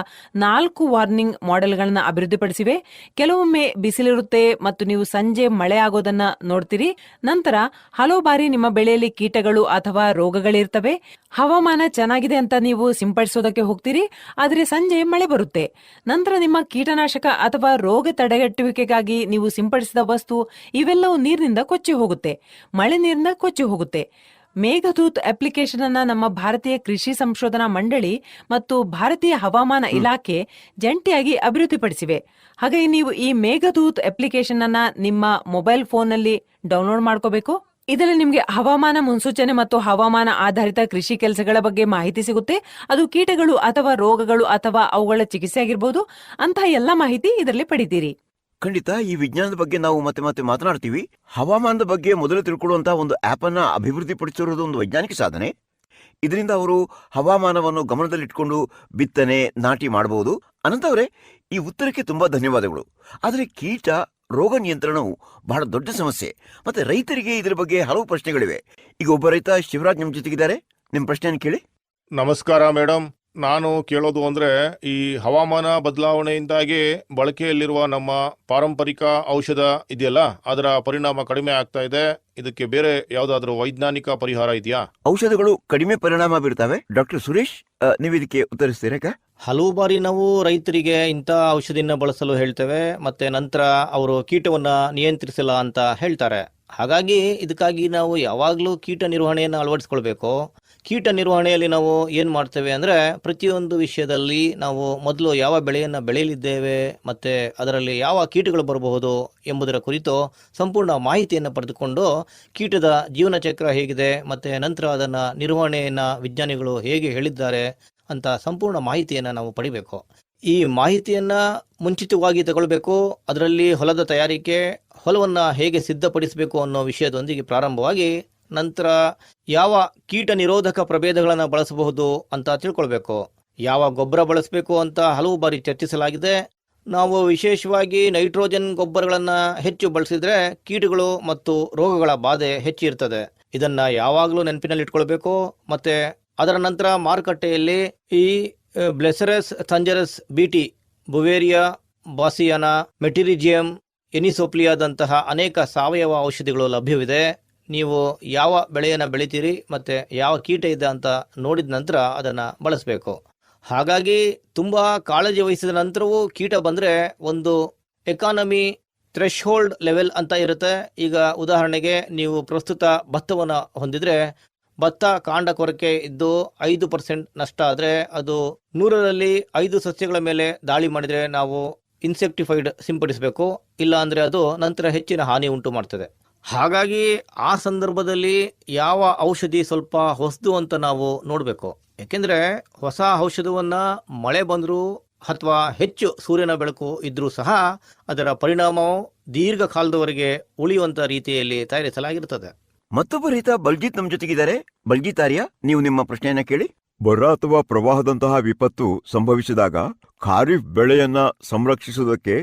4 ವಾರ್ನಿಂಗ್ ಮಾಡೆಲ್ಗಳನ್ನ ಅಭಿವೃದ್ಧಿಪಡಿಸಿವೆ. ಕೆಲವೊಮ್ಮೆ ಬಿಸಿಲಿರುತ್ತೆ ಮತ್ತು ನೀವು ಸಂಜೆ ಮಳೆ ಆಗೋದನ್ನ ನೋಡ್ತೀರಿ. ನಂತರ ಹಲವು ಬಾರಿ ನಿಮ್ಮ ಬೆಳೆಯಲ್ಲಿ ಕೀಟಗಳು ಅಥವಾ ರೋಗಗಳಿರ್ತವೆ. ಹವಾಮಾನ ಚೆನ್ನಾಗಿದೆ ಅಂತ ನೀವು ಸಿಂಪಡಿಸೋದಕ್ಕೆ ಹೋಗ್ತೀರಿ, ಆದ್ರೆ ಸಂಜೆ ಮಳೆ ಬರುತ್ತೆ. ನಂತರ ನಿಮ್ಮ ಕೀಟನಾಶಕ ಅಥವಾ ರೋಗ ತಡೆಗಟ್ಟುವಿಕೆಗಾಗಿ ನೀವು ಸಿಂಪಡಿಸಿದ ವಸ್ತು ಇವೆಲ್ಲವೂ ನೀರಿನಿಂದ ಕೊಚ್ಚಿ ಹೋಗುತ್ತೆ, ಮಳೆ ನೀರಿನಿಂದ ಕೊಚ್ಚಿ ಹೋಗುತ್ತೆ. ಮೇಘದೂತ್ ಅಪ್ಲಿಕೇಶನ್ ಅನ್ನ ನಮ್ಮ ಭಾರತೀಯ ಕೃಷಿ ಸಂಶೋಧನಾ ಮಂಡಳಿ ಮತ್ತು ಭಾರತೀಯ ಹವಾಮಾನ ಇಲಾಖೆ ಜಂಟಿಯಾಗಿ ಅಭಿವೃದ್ಧಿಪಡಿಸಿವೆ. ಹಾಗಾಗಿ ನೀವು ಈ ಮೇಘದೂತ್ ಅಪ್ಲಿಕೇಶನ್ ಅನ್ನ ನಿಮ್ಮ ಮೊಬೈಲ್ ಫೋನ್ನಲ್ಲಿ ಡೌನ್ಲೋಡ್ ಮಾಡ್ಕೋಬೇಕು. ಇದರಲ್ಲಿ ನಿಮಗೆ ಹವಾಮಾನ ಮುನ್ಸೂಚನೆ ಮತ್ತು ಹವಾಮಾನ ಆಧಾರಿತ ಕೃಷಿ ಕೆಲಸಗಳ ಬಗ್ಗೆ ಮಾಹಿತಿ ಸಿಗುತ್ತೆ. ಅದು ಕೀಟಗಳು ಅಥವಾ ರೋಗಗಳು ಅಥವಾ ಅವುಗಳ ಚಿಕಿತ್ಸೆ ಆಗಿರ್ಬೋದು, ಅಂತಹ ಎಲ್ಲ ಮಾಹಿತಿ ಇದರಲ್ಲಿ ಪಡಿತೀರಿ. ಖಂಡಿತ ಈ ವಿಜ್ಞಾನದ ಬಗ್ಗೆ ನಾವು ಮತ್ತೆ ಮತ್ತೆ ಮಾತನಾಡ್ತೀವಿ. ಹವಾಮಾನದ ಬಗ್ಗೆ ಮೊದಲು ತಿಳ್ಕೊಳ್ಳುವಂತಹ ಒಂದು ಆಪ್ ಅನ್ನ ಅಭಿವೃದ್ಧಿಪಡಿಸಿರುವುದು ಒಂದು ವೈಜ್ಞಾನಿಕ ಸಾಧನೆ. ಇದರಿಂದ ಅವರು ಹವಾಮಾನವನ್ನು ಗಮನದಲ್ಲಿಟ್ಟುಕೊಂಡು ಬಿತ್ತನೆ, ನಾಟಿ ಮಾಡಬಹುದು. ಅನಂತ ಅವರೇ, ಈ ಉತ್ತರಕ್ಕೆ ತುಂಬಾ ಧನ್ಯವಾದಗಳು. ಆದರೆ ಕೀಟ ರೋಗ ನಿಯಂತ್ರಣವು ಬಹಳ ದೊಡ್ಡ ಸಮಸ್ಯೆ. ಮತ್ತೆ ರೈತರಿಗೆ ಇದರ ಬಗ್ಗೆ ಹಲವು ಪ್ರಶ್ನೆಗಳಿವೆ. ಈಗ ಒಬ್ಬ ರೈತ ಶಿವರಾಜ್ ನಮ್ಮ ಜೊತೆಗಿದ್ದಾರೆ. ನಿಮ್ಮ ಪ್ರಶ್ನೆಯನ್ನು ಕೇಳಿ. ನಮಸ್ಕಾರ ಮೇಡಮ್. ನಾನು ಕೇಳೋದು ಅಂದರೆ, ಈ ಹವಾಮಾನ ಬದಲಾವಣೆಯಿಂದಾಗಿ ಬಳಕೆಯಲ್ಲಿರುವ ನಮ್ಮ ಪಾರಂಪರಿಕ ಔಷಧ ಇದೆಯಲ್ಲ, ಅದರ ಪರಿಣಾಮ ಕಡಿಮೆ ಆಗ್ತಾ ಇದೆ. ಇದಕ್ಕೆ ಬೇರೆ ಯಾವುದಾದ್ರೂ ವೈಜ್ಞಾನಿಕ ಪರಿಹಾರ ಇದೆಯಾ? ಔಷಧಗಳು ಕಡಿಮೆ ಪರಿಣಾಮ ಬೀರ್ತವೆ. ಡಾಕ್ಟರ್ ಸುರೇಶ್, ನೀವು ಇದಕ್ಕೆ ಉತ್ತರಿಸ್ತೀರಾ? ಹಲವು ಬಾರಿ ನಾವು ರೈತರಿಗೆ ಇಂಥ ಔಷಧಿನ ಬಳಸಲು ಹೇಳ್ತೇವೆ, ಮತ್ತೆ ನಂತರ ಅವರು ಕೀಟವನ್ನ ನಿಯಂತ್ರಿಸಲ್ಲ ಅಂತ ಹೇಳ್ತಾರೆ. ಹಾಗಾಗಿ ಇದಕ್ಕಾಗಿ ನಾವು ಯಾವಾಗಲೂ ಕೀಟ ನಿರ್ವಹಣೆಯನ್ನು ಅಳವಡಿಸ್ಕೊಳ್ಬೇಕು. ಕೀಟ ನಿರ್ವಹಣೆಯಲ್ಲಿ ನಾವು ಏನು ಮಾಡ್ತೇವೆ ಅಂದರೆ, ಪ್ರತಿಯೊಂದು ವಿಷಯದಲ್ಲಿ ನಾವು ಮೊದಲು ಯಾವ ಬೆಳೆಯನ್ನು ಬೆಳೆಯಲಿದ್ದೇವೆ ಮತ್ತು ಅದರಲ್ಲಿ ಯಾವ ಕೀಟಗಳು ಬರಬಹುದು ಎಂಬುದರ ಕುರಿತು ಸಂಪೂರ್ಣ ಮಾಹಿತಿಯನ್ನು ಪಡೆದುಕೊಂಡು, ಕೀಟದ ಜೀವನ ಚಕ್ರ ಹೇಗಿದೆ ಮತ್ತು ನಂತರ ಅದನ್ನು ನಿರ್ವಹಣೆಯನ್ನು ವಿಜ್ಞಾನಿಗಳು ಹೇಗೆ ಹೇಳಿದ್ದಾರೆ ಅಂತ ಸಂಪೂರ್ಣ ಮಾಹಿತಿಯನ್ನು ನಾವು ಪಡಿಬೇಕು. ಈ ಮಾಹಿತಿಯನ್ನು ಮುಂಚಿತವಾಗಿ ತಗೊಳ್ಬೇಕು. ಅದರಲ್ಲಿ ಹೊಲದ ತಯಾರಿಕೆ, ಹೊಲವನ್ನು ಹೇಗೆ ಸಿದ್ಧಪಡಿಸಬೇಕು ಅನ್ನೋ ವಿಷಯದೊಂದಿಗೆ ಪ್ರಾರಂಭವಾಗಿ, ನಂತರ ಯಾವ ಕೀಟ ನಿರೋಧಕ ಪ್ರಭೇದಗಳನ್ನು ಬಳಸಬಹುದು ಅಂತ ತಿಳ್ಕೊಳ್ಬೇಕು. ಯಾವ ಗೊಬ್ಬರ ಬಳಸಬೇಕು ಅಂತ ಹಲವು ಬಾರಿ ಚರ್ಚಿಸಲಾಗಿದೆ. ನಾವು ವಿಶೇಷವಾಗಿ ನೈಟ್ರೋಜನ್ ಗೊಬ್ಬರಗಳನ್ನು ಹೆಚ್ಚು ಬಳಸಿದ್ರೆ ಕೀಟಗಳು ಮತ್ತು ರೋಗಗಳ ಬಾಧೆ ಹೆಚ್ಚಿರ್ತದೆ. ಇದನ್ನು ಯಾವಾಗಲೂ ನೆನಪಿನಲ್ಲಿ ಇಟ್ಕೊಳ್ಬೇಕು. ಮತ್ತು ಅದರ ನಂತರ ಮಾರುಕಟ್ಟೆಯಲ್ಲಿ ಈ ಬ್ಲೆಸರಸ್ ಥಂಜರಸ್ ಬಿಟಿ, ಬುವೇರಿಯಾ ಬಾಸಿಯಾನ, ಮೆಟಿರಿಜಿಯಂ, ಎನಿಸೋಪ್ಲಿಯಾದಂತಹ ಅನೇಕ ಸಾವಯವ ಔಷಧಿಗಳು ಲಭ್ಯವಿದೆ. ನೀವು ಯಾವ ಬೆಳೆಯನ್ನು ಬೆಳಿತೀರಿ ಮತ್ತು ಯಾವ ಕೀಟ ಇದೆ ಅಂತ ನೋಡಿದ ನಂತರ ಅದನ್ನು ಬಳಸಬೇಕು. ಹಾಗಾಗಿ ತುಂಬ ಕಾಳಜಿ ವಹಿಸಿದ ನಂತರವೂ ಕೀಟ ಬಂದರೆ ಒಂದು ಎಕಾನಮಿ ಥ್ರೆಶ್ಹೋಲ್ಡ್ ಲೆವೆಲ್ ಅಂತ ಇರುತ್ತೆ. ಈಗ ಉದಾಹರಣೆಗೆ ನೀವು ಪ್ರಸ್ತುತ ಭತ್ತವನ್ನು ಹೊಂದಿದ್ರೆ, ಭತ್ತ ಕಾಂಡ ಕೊರಕೆ ಇದ್ದು 5% ನಷ್ಟ ಆದರೆ, ಅದು 100ರಲ್ಲಿ 5 ಸಸ್ಯಗಳ ಮೇಲೆ ದಾಳಿ ಮಾಡಿದರೆ ನಾವು ಇನ್ಸೆಕ್ಟಿಫೈಡ್ ಸಿಂಪಡಿಸಬೇಕು. ಇಲ್ಲ ಅಂದರೆ ಅದು ನಂತರ ಹೆಚ್ಚಿನ ಹಾನಿ ಉಂಟು ಮಾಡ್ತದೆ. ಹಾಗಾಗಿ ಆ ಸಂದರ್ಭದಲ್ಲಿ ಯಾವ ಔಷಧಿ ಸ್ವಲ್ಪ ಹೊಸದು ಅಂತ ನಾವು ನೋಡಬೇಕು. ಯಾಕೆಂದರೆ ಹೊಸ ಔಷಧವನ್ನು ಮಳೆ ಬಂದರೂ ಅಥವಾ ಹೆಚ್ಚು ಸೂರ್ಯನ ಬೆಳಕು ಇದ್ರೂ ಸಹ ಅದರ ಪರಿಣಾಮವು ದೀರ್ಘಕಾಲದವರೆಗೆ ಉಳಿಯುವಂಥ ರೀತಿಯಲ್ಲಿ ತಯಾರಿಸಲಾಗಿರುತ್ತದೆ. ಮತ್ತೊಬ್ಬ ರೈತ ಬಲ್ಜಿತ್ ನಮ್ಮ ಜೊತೆಗಿದ್ದಾರೆ. ಬಲ್ಜಿತ್ ಆರ್ಯ, ನೀವು ನಿಮ್ಮ ಪ್ರಶ್ನೆಯನ್ನ ಕೇಳಿ. ಬರ ಅಥವಾ ಪ್ರವಾಹದಂತಹ ವಿಪತ್ತು ಸಂಭವಿಸಿದಾಗ ಖಾರಿಫ್ ಬೆಳೆಯನ್ನ ಸಂರಕ್ಷಿಸುವುದಕ್ಕೆ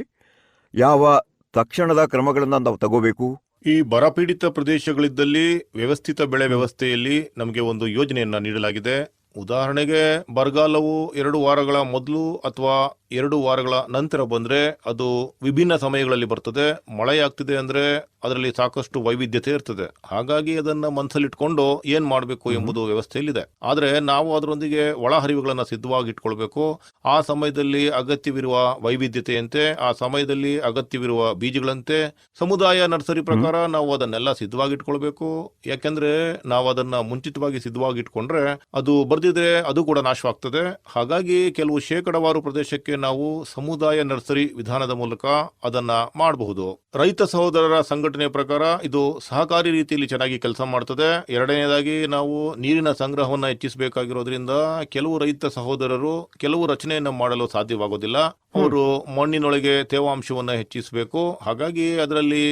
ಯಾವ ತಕ್ಷಣದ ಕ್ರಮಗಳನ್ನ ನಾವು ತಗೋಬೇಕು? ಈ ಬರಪೀಡಿತ ಪ್ರದೇಶಗಳಿದ್ದಲ್ಲಿ ವ್ಯವಸ್ಥಿತ ಬೆಳೆ ವ್ಯವಸ್ಥೆಯಲ್ಲಿ ನಮಗೆ ಒಂದು ಯೋಜನೆಯನ್ನ ನೀಡಲಾಗಿದೆ. ಉದಾಹರಣೆಗೆ, ಬರಗಾಲವು 2 ವಾರಗಳ ಮೊದಲು ಅಥವಾ 2 ವಾರಗಳ ನಂತರ ಬಂದ್ರೆ ಅದು ವಿಭಿನ್ನ ಸಮಯಗಳಲ್ಲಿ ಬರ್ತದೆ. ಮಳೆ ಆಗ್ತಿದೆ ಅಂದ್ರೆ ಅದರಲ್ಲಿ ಸಾಕಷ್ಟು ವೈವಿಧ್ಯತೆ ಇರ್ತದೆ. ಹಾಗಾಗಿ ಅದನ್ನ ಮನಸ್ಸಲ್ಲಿಟ್ಕೊಂಡು ಏನ್ ಮಾಡಬೇಕು ಎಂಬುದು ವ್ಯವಸ್ಥೆಯಲ್ಲಿದೆ. ಆದ್ರೆ ನಾವು ಅದರೊಂದಿಗೆ ಒಳಹರಿವುಗಳನ್ನ ಸಿದ್ಧವಾಗಿ ಇಟ್ಕೊಳ್ಬೇಕು. ಆ ಸಮಯದಲ್ಲಿ ಅಗತ್ಯವಿರುವ ವೈವಿಧ್ಯತೆಯಂತೆ, ಆ ಸಮಯದಲ್ಲಿ ಅಗತ್ಯವಿರುವ ಬೀಜಗಳಂತೆ ಸಮುದಾಯ ನರ್ಸರಿ ಪ್ರಕಾರ ನಾವು ಅದನ್ನೆಲ್ಲ ಸಿದ್ಧವಾಗಿ ಇಟ್ಕೊಳ್ಬೇಕು. ಯಾಕೆಂದ್ರೆ ನಾವು ಅದನ್ನ ಮುಂಚಿತವಾಗಿ ಸಿದ್ಧವಾಗಿ ಇಟ್ಕೊಂಡ್ರೆ ಅದು ಬರ್ದಿದ್ರೆ ಅದು ಕೂಡ ನಾಶವಾಗ್ತದೆ. ಹಾಗಾಗಿ ಕೆಲವು ಶೇಕಡವಾರು ಪ್ರದೇಶಕ್ಕೆ ನಾವು ಸಮುದಾಯ ನರ್ಸರಿ ವಿಧಾನದ ಮೂಲಕ ಅದನ್ನ ಮಾಡಬಹುದು. ರೈತ ಸಹೋದರರ ಸಂಘಟನೆ ಪ್ರಕಾರ ಇದು ಸಹಕಾರಿ ರೀತಿಯಲ್ಲಿ ಚೆನ್ನಾಗಿ ಕೆಲಸ ಮಾಡ್ತದೆ. ಎರಡನೇದಾಗಿ ನಾವು ನೀರಿನ ಸಂಗ್ರಹವನ್ನ ಹೆಚ್ಚಿಸಬೇಕಾಗಿರೋದ್ರಿಂದ ಕೆಲವು ರೈತ ಸಹೋದರರು ಕೆಲವು ರಚನೆಯನ್ನ ಮಾಡಲು ಸಾಧ್ಯವಾಗೋದಿಲ್ಲ. ಅವರು ಮಣ್ಣಿನೊಳಗೆ ತೇವಾಂಶವನ್ನ ಹೆಚ್ಚಿಸಬೇಕು. ಹಾಗಾಗಿ ಅದರಲ್ಲಿ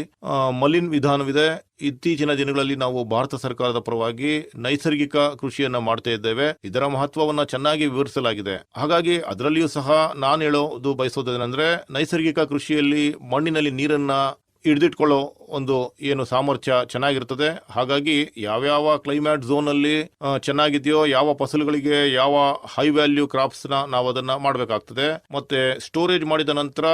ಮಲಿನ್ ವಿಧಾನವಿದೆ. ಇತ್ತೀಚಿನ ದಿನಗಳಲ್ಲಿ ನಾವು ಭಾರತ ಸರ್ಕಾರದ ಪರವಾಗಿ ನೈಸರ್ಗಿಕ ಕೃಷಿಯನ್ನ ಮಾಡ್ತಾ ಇದ್ದೇವೆ. ಇದರ ಮಹತ್ವವನ್ನ ಚೆನ್ನಾಗಿ ವಿವರಿಸಲಾಗಿದೆ. ಹಾಗಾಗಿ ಅದರಲ್ಲಿಯೂ ಸಹ ನಾನು ಹೇಳೋದು ಬಯಸೋದೇನೆಂದ್ರೆ, ನೈಸರ್ಗಿಕ ಕೃಷಿಯಲ್ಲಿ ಮಣ್ಣಿನಲ್ಲಿ ನೀರನ್ನ ಹಿಡಿದಿಟ್ಕೊಳ್ಳೋ ಒಂದು ಏನು ಸಾಮರ್ಥ್ಯ ಚೆನ್ನಾಗಿರ್ತದೆ. ಹಾಗಾಗಿ ಯಾವ್ಯಾವ ಕ್ಲೈಮೇಟ್ ಝೋನ್ ಅಲ್ಲಿ ಚೆನ್ನಾಗಿದೆಯೋ, ಯಾವ ಫಸಲುಗಳಿಗೆ ಯಾವ ಹೈ ವ್ಯಾಲ್ಯೂ ಕ್ರಾಪ್ಸ್ ನಾವು ಅದನ್ನ ಮಾಡಬೇಕಾಗ್ತದೆ. ಮತ್ತೆ ಸ್ಟೋರೇಜ್ ಮಾಡಿದ ನಂತರ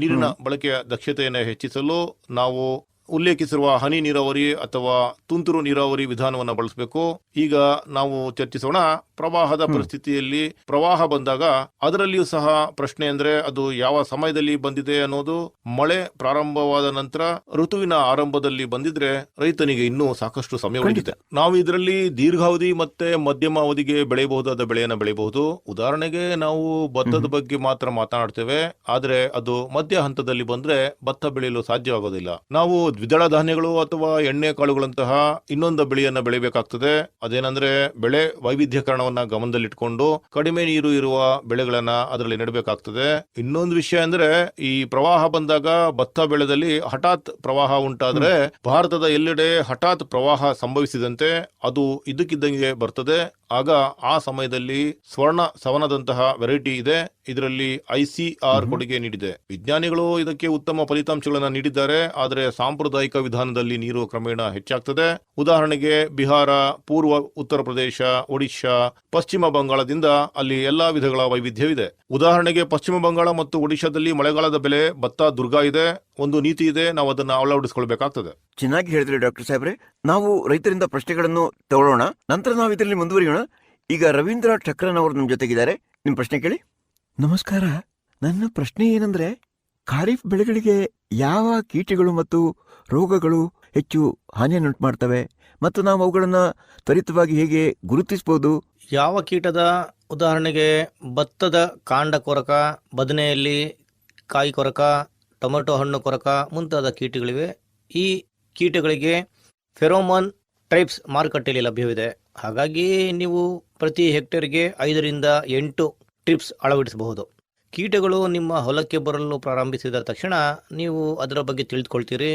ನೀರಿನ ಬಳಕೆಯ ದಕ್ಷತೆಯನ್ನು ಹೆಚ್ಚಿಸಲು ನಾವು ಉಲ್ಲೇಖಿಸಿರುವ ಹನಿ ನೀರಾವರಿ ಅಥವಾ ತುಂತುರು ನೀರಾವರಿ ವಿಧಾನವನ್ನು ಬಳಸಬೇಕು. ಈಗ ನಾವು ಚರ್ಚಿಸೋಣ ಪ್ರವಾಹದ ಪರಿಸ್ಥಿತಿಯಲ್ಲಿ. ಪ್ರವಾಹ ಬಂದಾಗ ಅದರಲ್ಲಿಯೂ ಸಹ ಪ್ರಶ್ನೆ ಅಂದ್ರೆ ಅದು ಯಾವ ಸಮಯದಲ್ಲಿ ಬಂದಿದೆ ಅನ್ನೋದು. ಮಳೆ ಪ್ರಾರಂಭವಾದ ನಂತರ ಋತುವಿನ ಆರಂಭದಲ್ಲಿ ಬಂದಿದ್ರೆ ರೈತನಿಗೆ ಇನ್ನೂ ಸಾಕಷ್ಟು ಸಮಯ ಉಳಿದಿದೆ. ನಾವು ಇದರಲ್ಲಿ ದೀರ್ಘಾವಧಿ ಮತ್ತೆ ಮಧ್ಯಮ ಅವಧಿಗೆ ಬೆಳೆಯಬಹುದಾದ ಬೆಳೆಯನ್ನು ಬೆಳೆಯಬಹುದು. ಉದಾಹರಣೆಗೆ ನಾವು ಭತ್ತದ ಬಗ್ಗೆ ಮಾತ್ರ ಮಾತನಾಡ್ತೇವೆ, ಆದ್ರೆ ಅದು ಮಧ್ಯ ಹಂತದಲ್ಲಿ ಬಂದ್ರೆ ಭತ್ತ ಬೆಳೆಯಲು ಸಾಧ್ಯವಾಗೋದಿಲ್ಲ. ನಾವು ದ್ವಿದಳ ಧಾನ್ಯಗಳು ಅಥವಾ ಎಣ್ಣೆ ಕಾಳುಗಳಂತಹ ಇನ್ನೊಂದು ಬೆಳೆಯನ್ನ ಬೆಳಿಬೇಕಾಗ್ತದೆ. ಅದೇನಂದ್ರೆ ಬೆಳೆ ವೈವಿಧ್ಯಕರಣವನ್ನ ಗಮನದಲ್ಲಿಟ್ಕೊಂಡು ಕಡಿಮೆ ನೀರು ಇರುವ ಬೆಳೆಗಳನ್ನ ಅದರಲ್ಲಿ ನೆಡಬೇಕಾಗ್ತದೆ. ಇನ್ನೊಂದು ವಿಷಯ ಅಂದ್ರೆ, ಈ ಪ್ರವಾಹ ಬಂದಾಗ ಭತ್ತ ಬೆಳೆದಲ್ಲಿ ಹಠಾತ್ ಪ್ರವಾಹ ಉಂಟಾದ್ರೆ, ಭಾರತದ ಎಲ್ಲೆಡೆ ಹಠಾತ್ ಪ್ರವಾಹ ಸಂಭವಿಸಿದಂತೆ ಅದು ಇದ್ದಕ್ಕಿದ್ದಂಗೆ ಬರ್ತದೆ. ಆಗ ಆ ಸಮಯದಲ್ಲಿ ಸ್ವರ್ಣ ಸವನದಂತಹ ವೆರೈಟಿ ಇದೆ. ಇದರಲ್ಲಿ ICR ಕೊಡುಗೆ ನೀಡಿದೆ. ವಿಜ್ಞಾನಿಗಳು ಇದಕ್ಕೆ ಉತ್ತಮ ಫಲಿತಾಂಶಗಳನ್ನು ನೀಡಿದ್ದಾರೆ. ಆದರೆ ಸಾಂಪ್ರದಾಯಿಕ ವಿಧಾನದಲ್ಲಿ ನೀರು ಕ್ರಮೇಣ ಹೆಚ್ಚಾಗ್ತದೆ. ಉದಾಹರಣೆಗೆ ಬಿಹಾರ, ಪೂರ್ವ ಉತ್ತರ ಪ್ರದೇಶ, ಒಡಿಶಾ, ಪಶ್ಚಿಮ ಬಂಗಾಳದಿಂದ ಅಲ್ಲಿ ಎಲ್ಲಾ ವಿಧಗಳ ವೈವಿಧ್ಯವಿದೆ. ಉದಾಹರಣೆಗೆ ಪಶ್ಚಿಮ ಬಂಗಾಳ ಮತ್ತು ಒಡಿಶಾದಲ್ಲಿ ಮಳೆಗಾಲದ ಬೆಲೆ ಭತ್ತ ದುರ್ಗ ಇದೆ. ಒಂದು ನೀತಿ ಇದೆ, ನಾವು ಅದನ್ನ ಅಳವಡಿಸಿಕೊಳ್ಬೇಕಾಗ್ತದೆ. ಚೆನ್ನಾಗಿ ಹೇಳಿದ್ರಿ ಡಾಕ್ಟರ್ ಸಾಹೇಬ್ರೆ. ನಾವು ರೈತರಿಂದ ಪ್ರಶ್ನೆಗಳನ್ನು ತಗೊಳ್ಳೋಣ, ನಂತರ ನಾವು ಇದರಲ್ಲಿ ಮುಂದುವರಿಯೋಣ. ಈಗ ರವೀಂದ್ರ ಠಕ್ರನ್ ಅವರು ನಮ್ಮ ಜೊತೆಗಿದ್ದಾರೆ. ನಿಮ್ ಪ್ರಶ್ನೆ ಕೇಳಿ. ನಮಸ್ಕಾರ. ನನ್ನ ಪ್ರಶ್ನೆ ಏನಂದ್ರೆ, ಖಾರಿಫ್ ಬೆಳೆಗಳಿಗೆ ಯಾವ ಕೀಟಗಳು ಮತ್ತು ರೋಗಗಳು ಹೆಚ್ಚು ಹಾನಿಯನ್ನುಂಟು ಮಾಡ್ತವೆ ಮತ್ತು ನಾವು ಅವುಗಳನ್ನ ತ್ವರಿತವಾಗಿ ಹೇಗೆ ಗುರುತಿಸಬಹುದು? ಯಾವ ಕೀಟದ? ಉದಾಹರಣೆಗೆ ಭತ್ತದ ಕಾಂಡ ಕೊರಕ, ಬದನೆಯಲ್ಲಿ ಕಾಯಿ ಕೊರಕ, ಟೊಮೆಟೊ ಹಣ್ಣು ಕೊರಕ ಮುಂತಾದ ಕೀಟಗಳಿವೆ. ಈ ಕೀಟಗಳಿಗೆ ಫೆರೋಮೋನ್ ಟ್ರೈಪ್ಸ್ ಮಾರುಕಟ್ಟೆಯಲ್ಲಿ ಲಭ್ಯವಿದೆ. ಹಾಗಾಗಿ ನೀವು ಪ್ರತಿ ಹೆಕ್ಟೇರ್ಗೆ 5 ರಿಂದ 8 ಟ್ರಿಪ್ಸ್ ಅಳವಡಿಸಬಹುದು. ಕೀಟಗಳು ನಿಮ್ಮ ಹೊಲಕ್ಕೆ ಬರಲು ಪ್ರಾರಂಭಿಸಿದ ತಕ್ಷಣ ನೀವು ಅದರ ಬಗ್ಗೆ ತಿಳಿದುಕೊಳ್ತೀರಿ.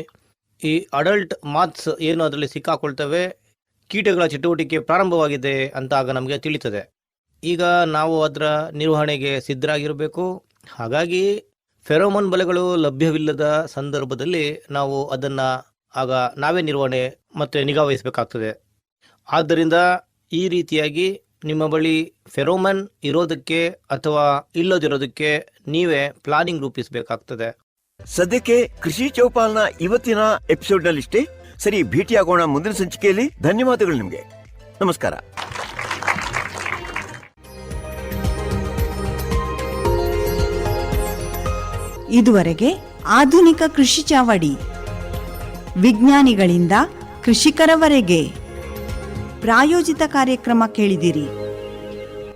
ಈ ಅಡಲ್ಟ್ ಮಾತ್ಸ್ ಏನು ಅದರಲ್ಲಿ ಸಿಕ್ಕಾಕೊಳ್ತವೆ, ಕೀಟಗಳ ಚಟುವಟಿಕೆ ಪ್ರಾರಂಭವಾಗಿದೆ ಅಂತ ಆಗ ನಮಗೆ ತಿಳಿತದೆ. ಈಗ ನಾವು ಅದರ ನಿರ್ವಹಣೆಗೆ ಸಿದ್ಧರಾಗಿರಬೇಕು. ಹಾಗಾಗಿ ಫೆರೋಮೋನ್ ಬಲೆಗಳು ಲಭ್ಯವಿಲ್ಲದ ಸಂದರ್ಭದಲ್ಲಿ ನಾವು ಅದನ್ನು ಆಗ ನಾವೇ ನಿರ್ವಹಣೆ ಮತ್ತು ನಿಗಾ ವಹಿಸಬೇಕಾಗ್ತದೆ. ಆದ್ದರಿಂದ ಈ ರೀತಿಯಾಗಿ ನಿಮ್ಮ ಬಳಿ ಫೆರೋಮನ್ ಇರೋದಕ್ಕೆ ಅಥವಾ ಇಲ್ಲದಿರೋದಕ್ಕೆ ನೀವೇ ಪ್ಲಾನಿಂಗ್ ರೂಪಿಸಬೇಕಾಗ್ತದೆ. ಸದ್ಯಕ್ಕೆ ಕೃಷಿ ಚೌಪಾಲ್ನ ಇವತ್ತಿನ ಎಪಿಸೋಡ್ನಲ್ಲಿಷ್ಟೇ. ಸರಿ, ಭೇಟಿಯಾಗೋಣ ಮುಂದಿನ ಸಂಚಿಕೆಯಲ್ಲಿ. ಧನ್ಯವಾದಗಳು ನಿಮಗೆ. ನಮಸ್ಕಾರ. ಇದುವರೆಗೆ ಆಧುನಿಕ ಕೃಷಿ ಚಾವಡಿ, ವಿಜ್ಞಾನಿಗಳಿಂದ ಕೃಷಿಕರವರೆಗೆ ಪ್ರಾಯೋಜಿತ ಕಾರ್ಯಕ್ರಮ ಕೇಳಿದಿರಿ.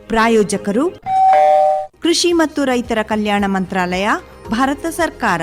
ಪ್ರಾಯೋಜಕರು ಕೃಷಿ ಮತ್ತು ರೈತರ ಕಲ್ಯಾಣ ಮಂತ್ರಾಲಯ, ಭಾರತ ಸರ್ಕಾರ.